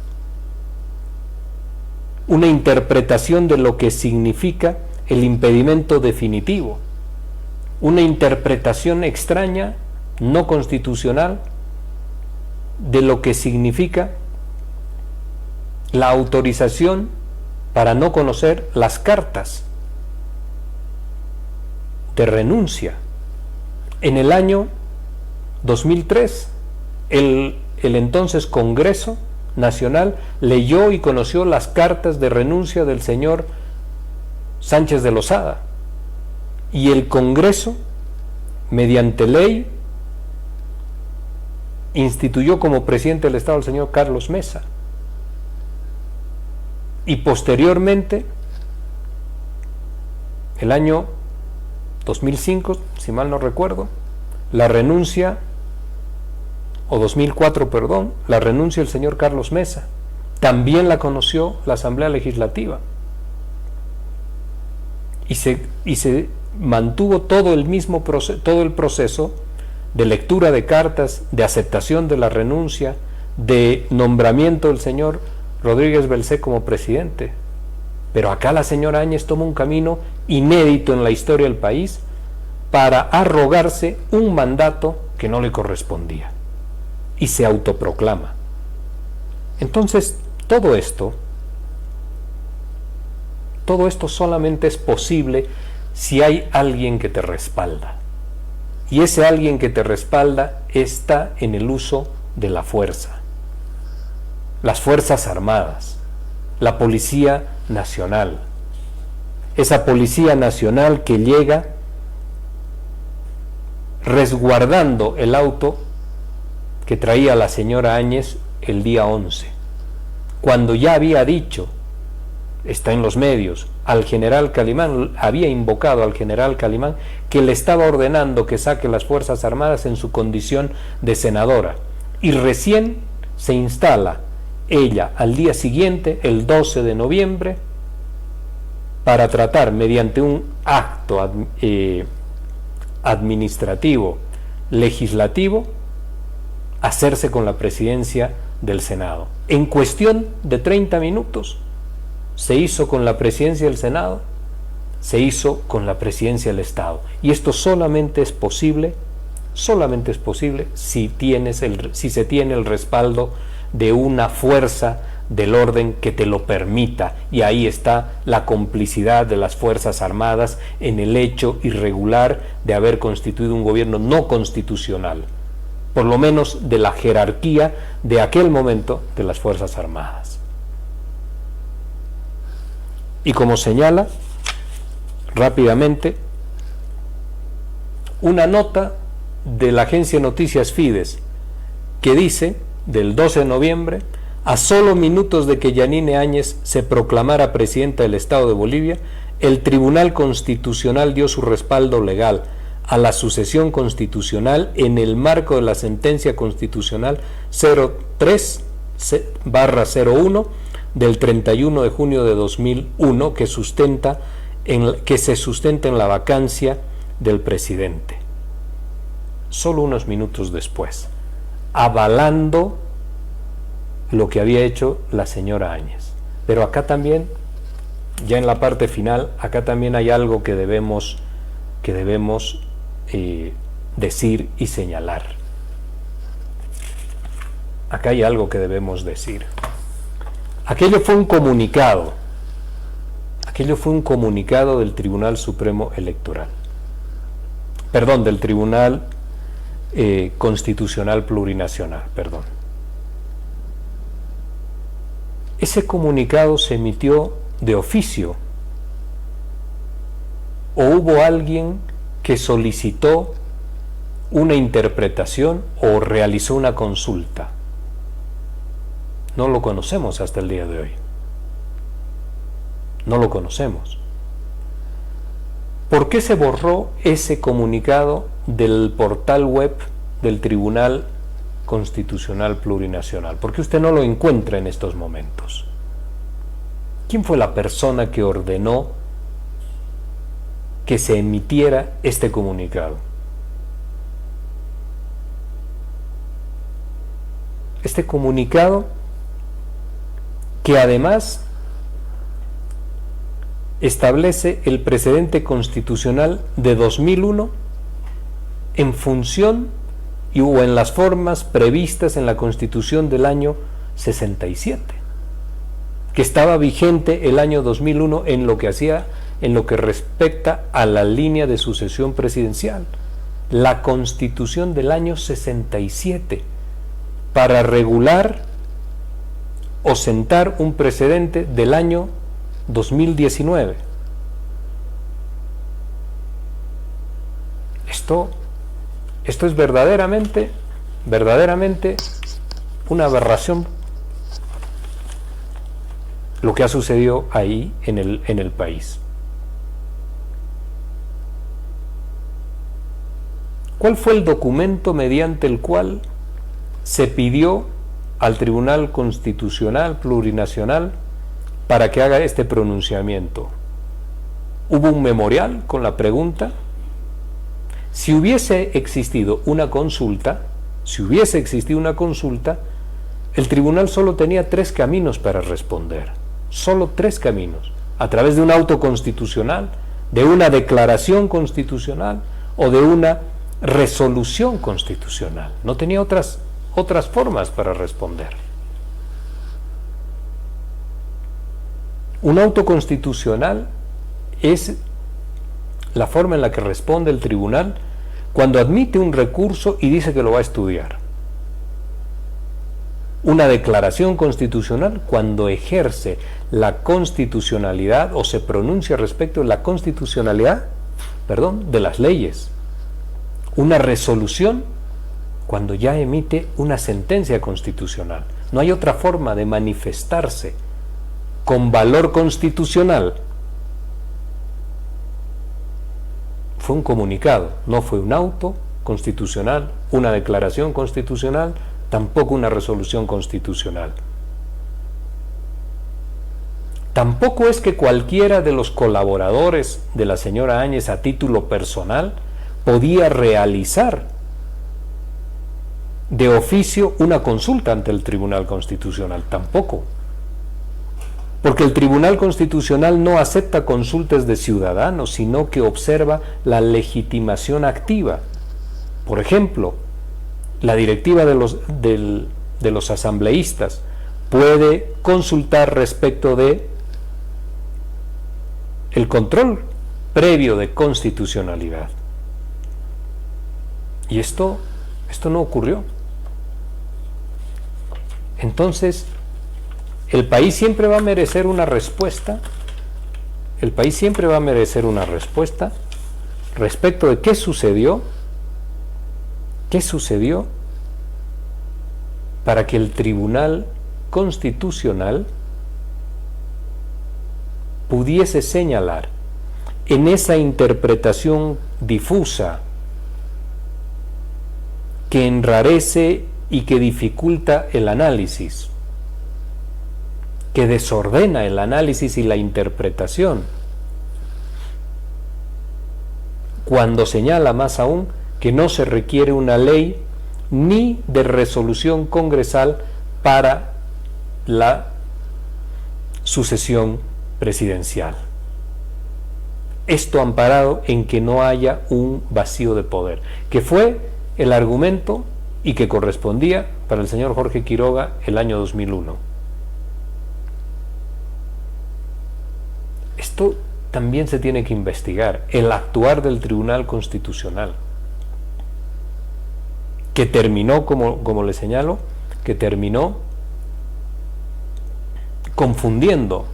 S2: una interpretación de lo que significa el impedimento definitivo, una interpretación extraña, no constitucional, de lo que significa la autorización para no conocer las cartas de renuncia. En el año 2003, el entonces Congreso Nacional leyó y conoció las cartas de renuncia del señor Sánchez de Lozada, y el Congreso, mediante ley, instituyó como presidente del Estado al señor Carlos Mesa, y posteriormente, el año 2005, si mal no recuerdo, la renuncia, o 2004, perdón, la renuncia del señor Carlos Mesa, también la conoció la Asamblea Legislativa, y se mantuvo todo el proceso de lectura de cartas, de aceptación de la renuncia, de nombramiento del señor Rodríguez Belcé como presidente. Pero acá la señora Áñez toma un camino inédito en la historia del país para arrogarse un mandato que no le correspondía y se autoproclama. Entonces, todo esto solamente es posible si hay alguien que te respalda. Y ese alguien que te respalda está en el uso de la fuerza. Las Fuerzas Armadas, la Policía Nacional, esa Policía Nacional que llega resguardando el auto que traía la señora Áñez el día 11, cuando ya había dicho, está en los medios, al general Calimán, había invocado al general Calimán que le estaba ordenando que saque las Fuerzas Armadas en su condición de senadora, y recién se instala ella al día siguiente, el 12 de noviembre, para tratar mediante un acto administrativo, legislativo, hacerse con la presidencia del Senado. En cuestión de 30 minutos se hizo con la presidencia del Senado, se hizo con la presidencia del Estado. Y esto solamente es posible si se tiene el respaldo de una fuerza del orden que te lo permita, y ahí está la complicidad de las Fuerzas Armadas en el hecho irregular de haber constituido un gobierno no constitucional, por lo menos de la jerarquía de aquel momento de las Fuerzas Armadas. Y como señala rápidamente una nota de la agencia Noticias Fides que dice, del 12 de noviembre, a solo minutos de que Yanine Áñez se proclamara presidenta del Estado de Bolivia, el Tribunal Constitucional dio su respaldo legal a la sucesión constitucional en el marco de la sentencia constitucional 03/01 del 31 de junio de 2001 que se sustenta en la vacancia del presidente. Solo unos minutos después, avalando lo que había hecho la señora Áñez. Pero acá también, ya en la parte final, acá también hay algo que debemos decir y señalar. Acá hay algo que debemos decir. Aquello fue un comunicado del Tribunal Supremo Electoral, perdón, del Tribunal Constitucional Plurinacional, perdón. Ese comunicado se emitió de oficio, o hubo alguien que solicitó una interpretación o realizó una consulta. No lo conocemos hasta el día de hoy. No lo conocemos. ¿Por qué se borró ese comunicado del portal web del Tribunal Constitucional Plurinacional? ¿Por qué usted no lo encuentra en estos momentos? ¿Quién fue la persona que ordenó que se emitiera este comunicado? Este comunicado que además establece el precedente constitucional de 2001 en función o en las formas previstas en la Constitución del año 67, que estaba vigente el año 2001 en lo que respecta a la línea de sucesión presidencial. La Constitución del año 67, para regular o sentar un precedente del año 2019. Esto es verdaderamente una aberración lo que ha sucedido ahí en el país. ¿Cuál fue el documento mediante el cual se pidió al Tribunal Constitucional Plurinacional para que haga este pronunciamiento? ¿Hubo un memorial con la pregunta? Si hubiese existido una consulta, el tribunal solo tenía 3 caminos para responder. Solo 3 caminos. A través de un auto constitucional, de una declaración constitucional o de una resolución constitucional. No tenía otras formas para responder. Un auto constitucional es la forma en la que responde el tribunal cuando admite un recurso y dice que lo va a estudiar. Una declaración constitucional cuando ejerce la constitucionalidad o se pronuncia respecto de la constitucionalidad, de las leyes. Una resolución cuando ya emite una sentencia constitucional. No hay otra forma de manifestarse con valor constitucional. Fue un comunicado, no fue un auto constitucional, una declaración constitucional, tampoco una resolución constitucional. Tampoco es que cualquiera de los colaboradores de la señora Áñez a título personal podía realizar de oficio una consulta ante el Tribunal Constitucional, tampoco. Porque el Tribunal Constitucional no acepta consultas de ciudadanos, sino que observa la legitimación activa. Por ejemplo, la directiva de los asambleístas puede consultar respecto de el control previo de constitucionalidad. Y esto Esto no ocurrió. Entonces, el país siempre va a merecer una respuesta. El país siempre va a merecer una respuesta respecto de qué sucedió para que el Tribunal Constitucional pudiese señalar en esa interpretación difusa que enrarece y que dificulta el análisis, que desordena el análisis y la interpretación, cuando señala más aún que no se requiere una ley ni de resolución congresal para la sucesión presidencial. Esto amparado en que no haya un vacío de poder, que fue el argumento y que correspondía para el señor Jorge Quiroga el año 2001. Esto también se tiene que investigar, el actuar del Tribunal Constitucional, que terminó, como le señalo, que terminó confundiendo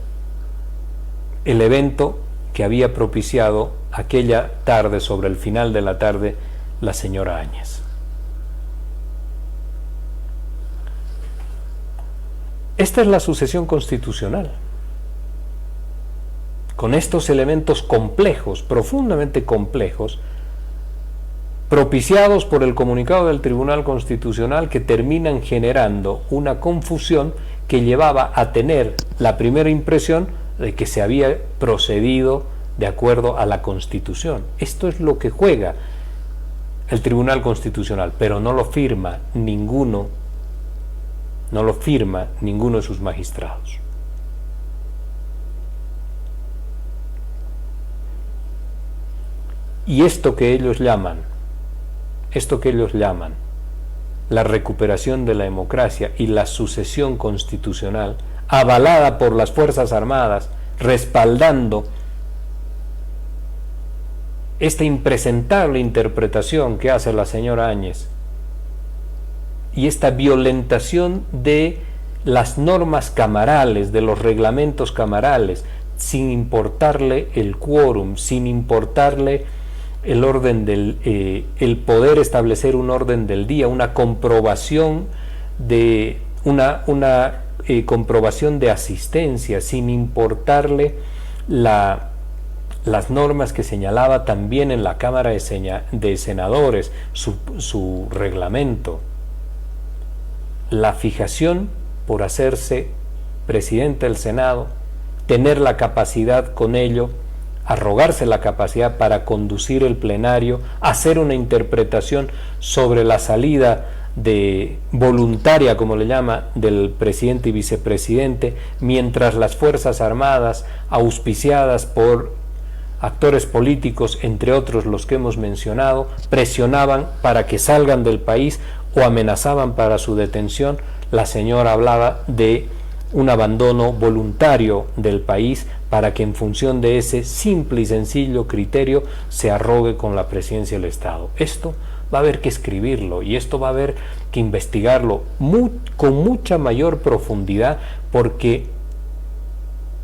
S2: el evento que había propiciado aquella tarde, sobre el final de la tarde, la señora Áñez. Esta es la sucesión constitucional, con estos elementos complejos, profundamente complejos, propiciados por el comunicado del Tribunal Constitucional, que terminan generando una confusión que llevaba a tener la primera impresión de que se había procedido de acuerdo a la Constitución. Esto es lo que juega el Tribunal Constitucional, pero no lo firma ninguno de sus magistrados. Y esto que ellos llaman la recuperación de la democracia y la sucesión constitucional, avalada por las Fuerzas Armadas, respaldando esta impresentable interpretación que hace la señora Áñez y esta violentación de las normas camarales, de los reglamentos camarales, sin importarle el quórum, sin importarle el orden el poder establecer un orden del día, una comprobación de comprobación de asistencia, sin importarle las normas que señalaba también en la Cámara de Senadores, su reglamento, la fijación por hacerse presidente del Senado, tener la capacidad con ello, arrogarse la capacidad para conducir el plenario, hacer una interpretación sobre la salida voluntaria, como le llama, del presidente y vicepresidente, mientras las Fuerzas Armadas, auspiciadas por actores políticos, entre otros los que hemos mencionado, presionaban para que salgan del país o amenazaban para su detención. La señora hablaba de un abandono voluntario del país para que en función de ese simple y sencillo criterio se arrogue con la presidencia del Estado. Esto va a haber que escribirlo y esto va a haber que investigarlo con mucha mayor profundidad, porque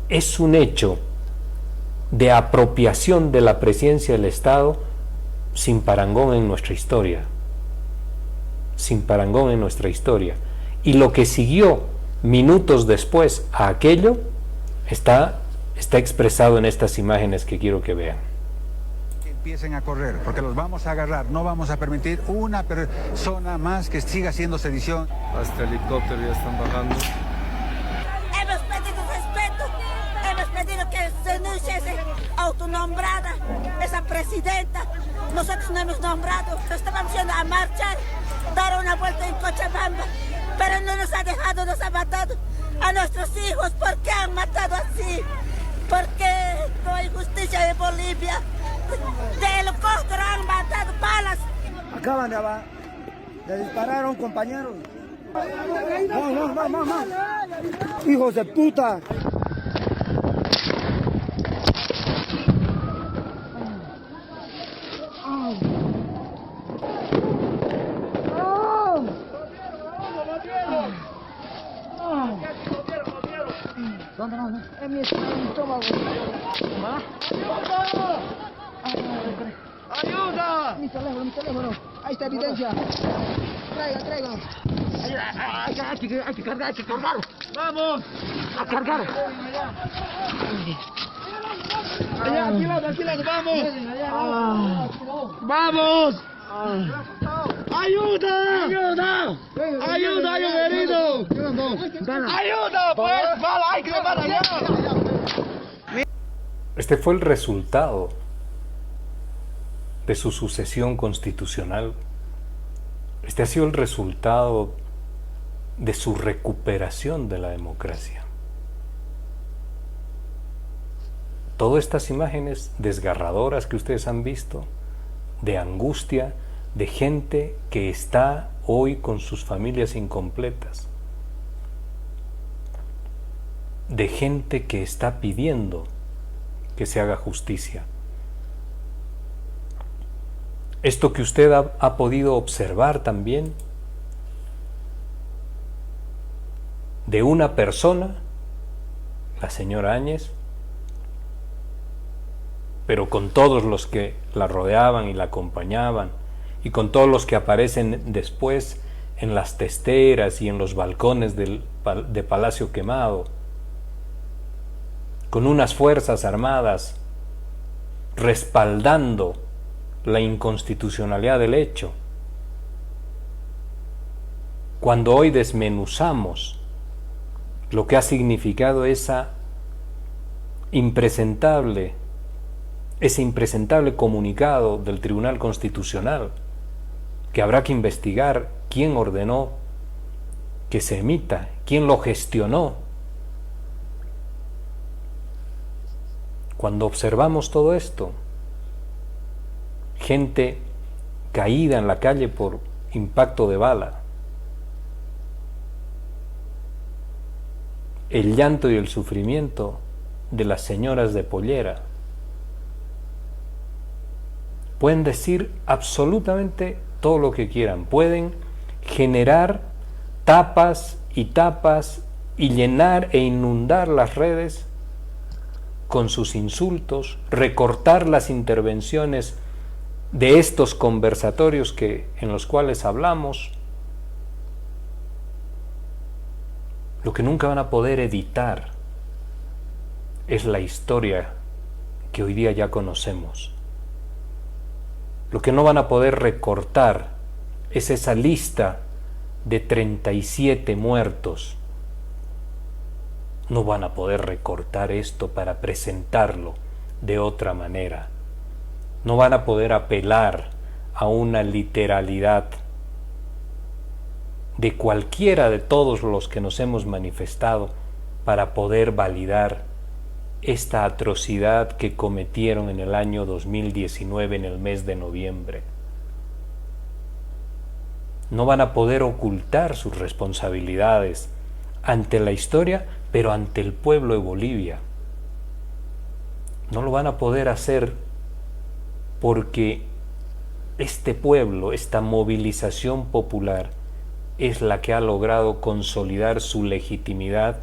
S2: es un hecho de apropiación de la presidencia del Estado sin parangón en nuestra historia, y lo que siguió minutos después a aquello está expresado en estas imágenes que quiero que vean.
S6: Que empiecen a correr, porque los vamos a agarrar. No vamos a permitir una persona más que siga haciendo sedición.
S7: Hasta helicóptero ya están bajando.
S8: Hemos pedido respeto, hemos pedido que se denuncie esa autonombrada, esa presidenta. Nosotros no hemos nombrado, estábamos yendo a marchar, dar una vuelta en Cochabamba, pero no nos ha dejado, nos ha matado a nuestros hijos. ¿Por qué han matado así? ¿Por qué no hay justicia en Bolivia? De helicóptero han matado balas.
S9: Acaban de disparar a un compañero. No. Hijos de puta. ¿Dónde no? En mi estómago. ¡Ayuda! Mi teléfono. Ahí está evidencia. Traiga. Hay que cargar. ¡Vamos! ¡A cargar! Allá, alquilado, vamos. ¡Vamos! ¡Ayuda! ¡Hay un herido! ¡Ayuda! Pues, hay que llevar allá.
S2: Este fue el resultado de su sucesión constitucional. Este ha sido el resultado de su recuperación de la democracia. Todas estas imágenes desgarradoras que ustedes han visto, de angustia, de gente que está hoy con sus familias incompletas, de gente que está pidiendo que se haga justicia. Esto que usted ha podido observar también de una persona, la señora Áñez, pero con todos los que la rodeaban y la acompañaban, y con todos los que aparecen después en las testeras y en los balcones de Palacio Quemado, con unas fuerzas armadas respaldando la inconstitucionalidad del hecho. Cuando hoy desmenuzamos lo que ha significado ese impresentable comunicado del Tribunal Constitucional, que habrá que investigar quién ordenó que se emita, quién lo gestionó. Cuando observamos todo esto, gente caída en la calle por impacto de bala, el llanto y el sufrimiento de las señoras de pollera, pueden decir absolutamente todo lo que quieran, pueden generar tapas y llenar e inundar las redes con sus insultos, recortar las intervenciones de estos conversatorios en los cuales hablamos. Lo que nunca van a poder editar es la historia que hoy día ya conocemos. Lo que no van a poder recortar es esa lista de 37 muertos. No van a poder recortar esto para presentarlo de otra manera. No van a poder apelar a una literalidad de cualquiera de todos los que nos hemos manifestado para poder validar esta atrocidad que cometieron en el año 2019 en el mes de noviembre. No van a poder ocultar sus responsabilidades ante la historia, pero ante el pueblo de Bolivia. No lo van a poder hacer porque este pueblo, esta movilización popular, es la que ha logrado consolidar su legitimidad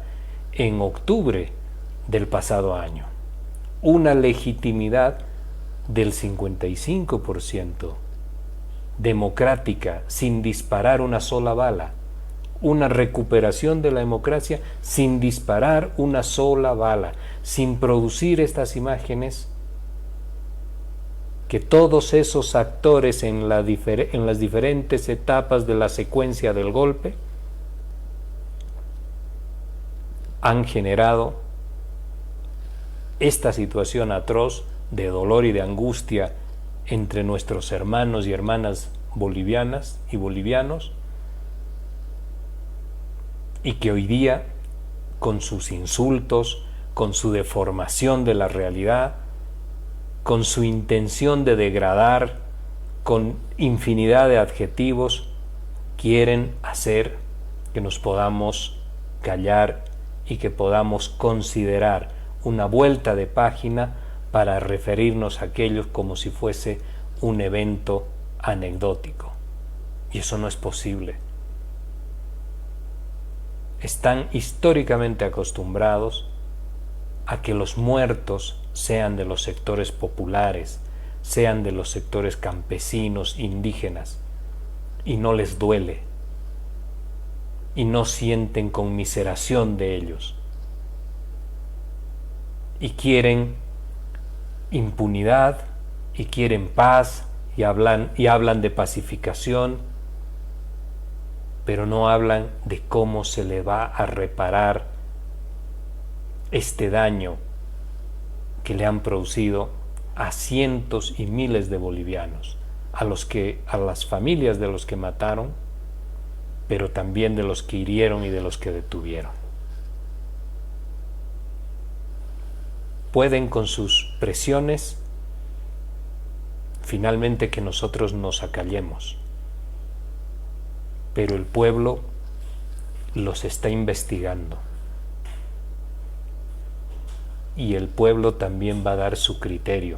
S2: en octubre del pasado año. Una legitimidad del 55%, democrática, sin disparar una sola bala. Una recuperación de la democracia sin disparar una sola bala, sin producir estas imágenes que todos esos actores en las diferentes etapas de la secuencia del golpe han generado esta situación atroz de dolor y de angustia entre nuestros hermanos y hermanas bolivianas y bolivianos, y que hoy día, con sus insultos, con su deformación de la realidad, con su intención de degradar, con infinidad de adjetivos, quieren hacer que nos podamos callar y que podamos considerar una vuelta de página para referirnos a aquellos como si fuese un evento anecdótico. Y eso no es posible. Están históricamente acostumbrados a que los muertos sean de los sectores populares, sean de los sectores campesinos, indígenas, y no les duele, y no sienten conmiseración de ellos, y quieren impunidad, y quieren paz, y hablan de pacificación, pero no hablan de cómo se le va a reparar este daño que le han producido a cientos y miles de bolivianos, a las familias de los que mataron, pero también de los que hirieron y de los que detuvieron. Pueden con sus presiones finalmente que nosotros nos acallemos, pero el pueblo los está investigando y el pueblo también va a dar su criterio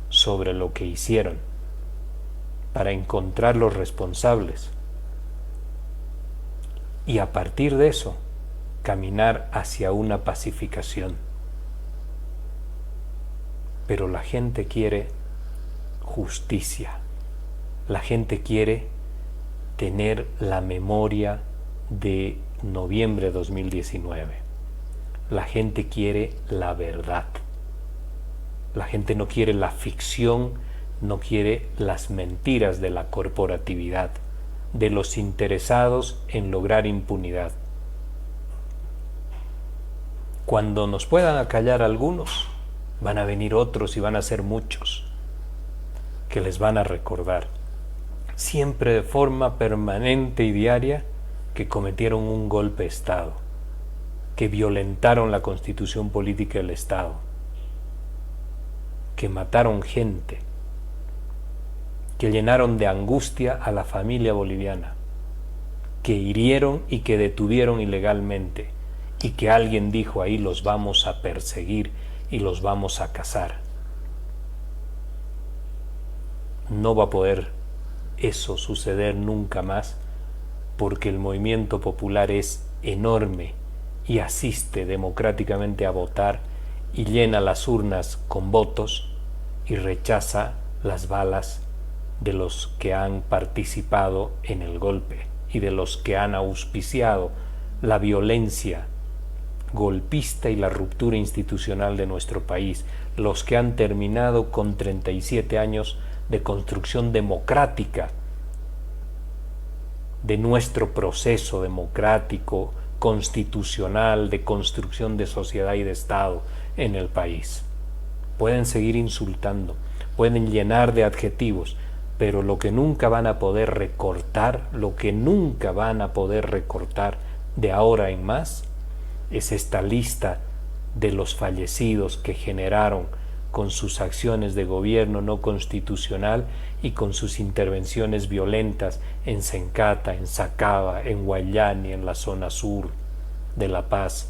S2: sobre lo que hicieron para encontrar los responsables y a partir de eso caminar hacia una pacificación. Pero la gente quiere justicia, la gente quiere tener la memoria de noviembre de 2019, la gente quiere la verdad, la gente no quiere la ficción, no quiere las mentiras de la corporatividad, de los interesados en lograr impunidad. Cuando nos puedan acallar algunos, van a venir otros y van a ser muchos que les van a recordar siempre de forma permanente y diaria que cometieron un golpe de Estado, que violentaron la constitución política del Estado, que mataron gente, que llenaron de angustia a la familia boliviana, que hirieron y que detuvieron ilegalmente, y que alguien dijo ahí los vamos a perseguir y los vamos a cazar. No va a poder eso suceder nunca más, porque el movimiento popular es enorme y asiste democráticamente a votar y llena las urnas con votos y rechaza las balas de los que han participado en el golpe y de los que han auspiciado la violencia golpista y la ruptura institucional de nuestro país, los que han terminado con 37 años de construcción democrática de nuestro proceso democrático, constitucional, de construcción de sociedad y de Estado en el país. Pueden seguir insultando, pueden llenar de adjetivos, pero lo que nunca van a poder recortar, de ahora en más, es esta lista de los fallecidos que generaron con sus acciones de gobierno no constitucional y con sus intervenciones violentas en Sencata, en Sacaba, en Guayani, en la zona sur de La Paz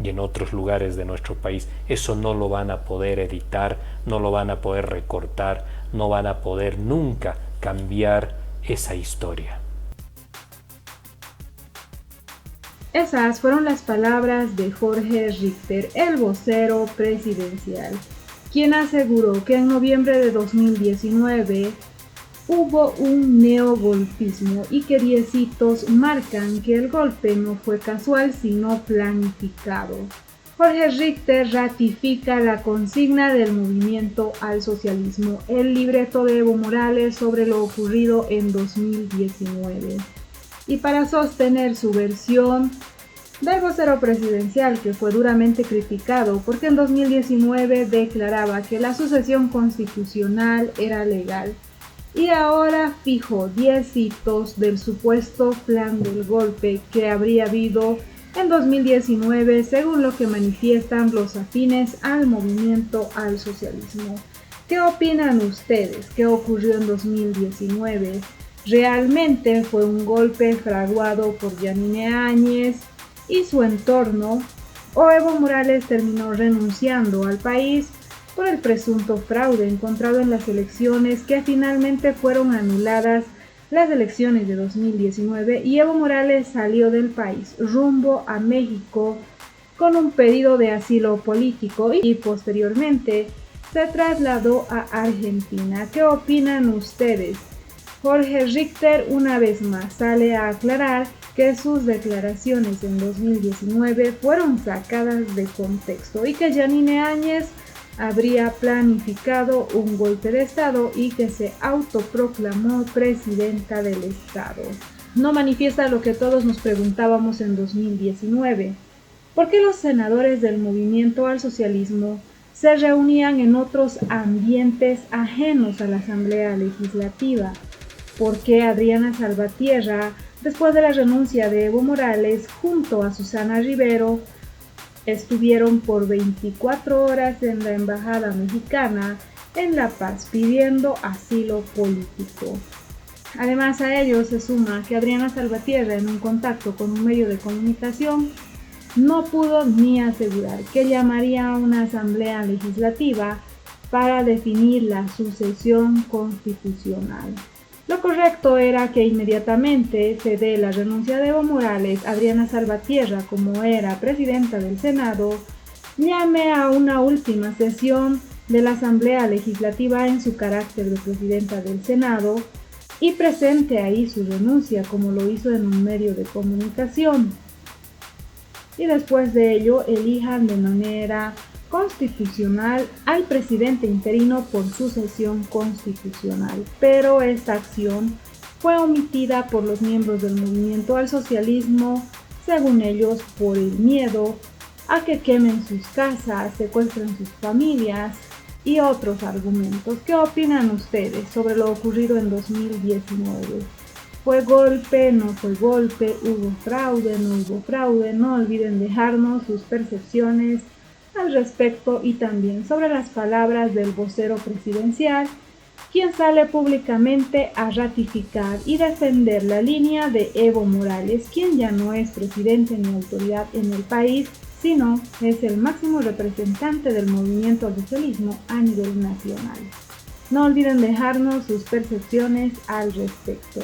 S2: y en otros lugares de nuestro país. Eso no lo van a poder editar, no lo van a poder recortar, no van a poder nunca cambiar esa historia.
S1: Esas fueron las palabras de Jorge Richter, el vocero presidencial, quien aseguró que en noviembre de 2019 hubo un neogolpismo y que 10 hitos marcan que el golpe no fue casual sino planificado. Jorge Richter ratifica la consigna del movimiento al socialismo, el libreto de Evo Morales sobre lo ocurrido en 2019. Y para sostener su versión del vocero presidencial, que fue duramente criticado porque en 2019 declaraba que la sucesión constitucional era legal y ahora fijó 10 hitos del supuesto plan del golpe que habría habido en 2019 según lo que manifiestan los afines al movimiento al socialismo. ¿Qué opinan ustedes? ¿Qué ocurrió en 2019? ¿Realmente fue un golpe fraguado por Yanine Áñez y su entorno, o Evo Morales terminó renunciando al país por el presunto fraude encontrado en las elecciones que finalmente fueron anuladas, las elecciones de 2019, y Evo Morales salió del país rumbo a México con un pedido de asilo político y posteriormente se trasladó a Argentina. ¿Qué opinan ustedes? Jorge Richter una vez más sale a aclarar que sus declaraciones en 2019 fueron sacadas de contexto y que Yanine Áñez habría planificado un golpe de Estado y que se autoproclamó presidenta del Estado. No manifiesta lo que todos nos preguntábamos en 2019. ¿Por qué los senadores del movimiento al socialismo se reunían en otros ambientes ajenos a la Asamblea Legislativa? ¿Por qué Adriana Salvatierra, después de la renuncia de Evo Morales, junto a Susana Rivero, estuvieron por 24 horas en la Embajada Mexicana en La Paz pidiendo asilo político? Además, a ello se suma que Adriana Salvatierra, en un contacto con un medio de comunicación, no pudo ni asegurar que llamaría a una asamblea legislativa para definir la sucesión constitucional. Lo correcto era que inmediatamente se dé la renuncia de Evo Morales, Adriana Salvatierra, como era presidenta del Senado, llame a una última sesión de la Asamblea Legislativa en su carácter de presidenta del Senado y presente ahí su renuncia, como lo hizo en un medio de comunicación. Y después de ello elijan de manera constitucional al presidente interino por sucesión constitucional. Pero esta acción fue omitida por los miembros del movimiento al socialismo, según ellos por el miedo a que quemen sus casas, secuestren sus familias y otros argumentos. ¿Qué opinan ustedes sobre lo ocurrido en 2019? ¿Fue golpe? ¿No fue golpe? ¿Hubo fraude? ¿No hubo fraude? No olviden dejarnos sus percepciones al respecto y también sobre las palabras del vocero presidencial, quien sale públicamente a ratificar y defender la línea de Evo Morales, quien ya no es presidente ni autoridad en el país, sino es el máximo representante del movimiento al socialismo a nivel nacional. No olviden dejarnos sus percepciones al respecto.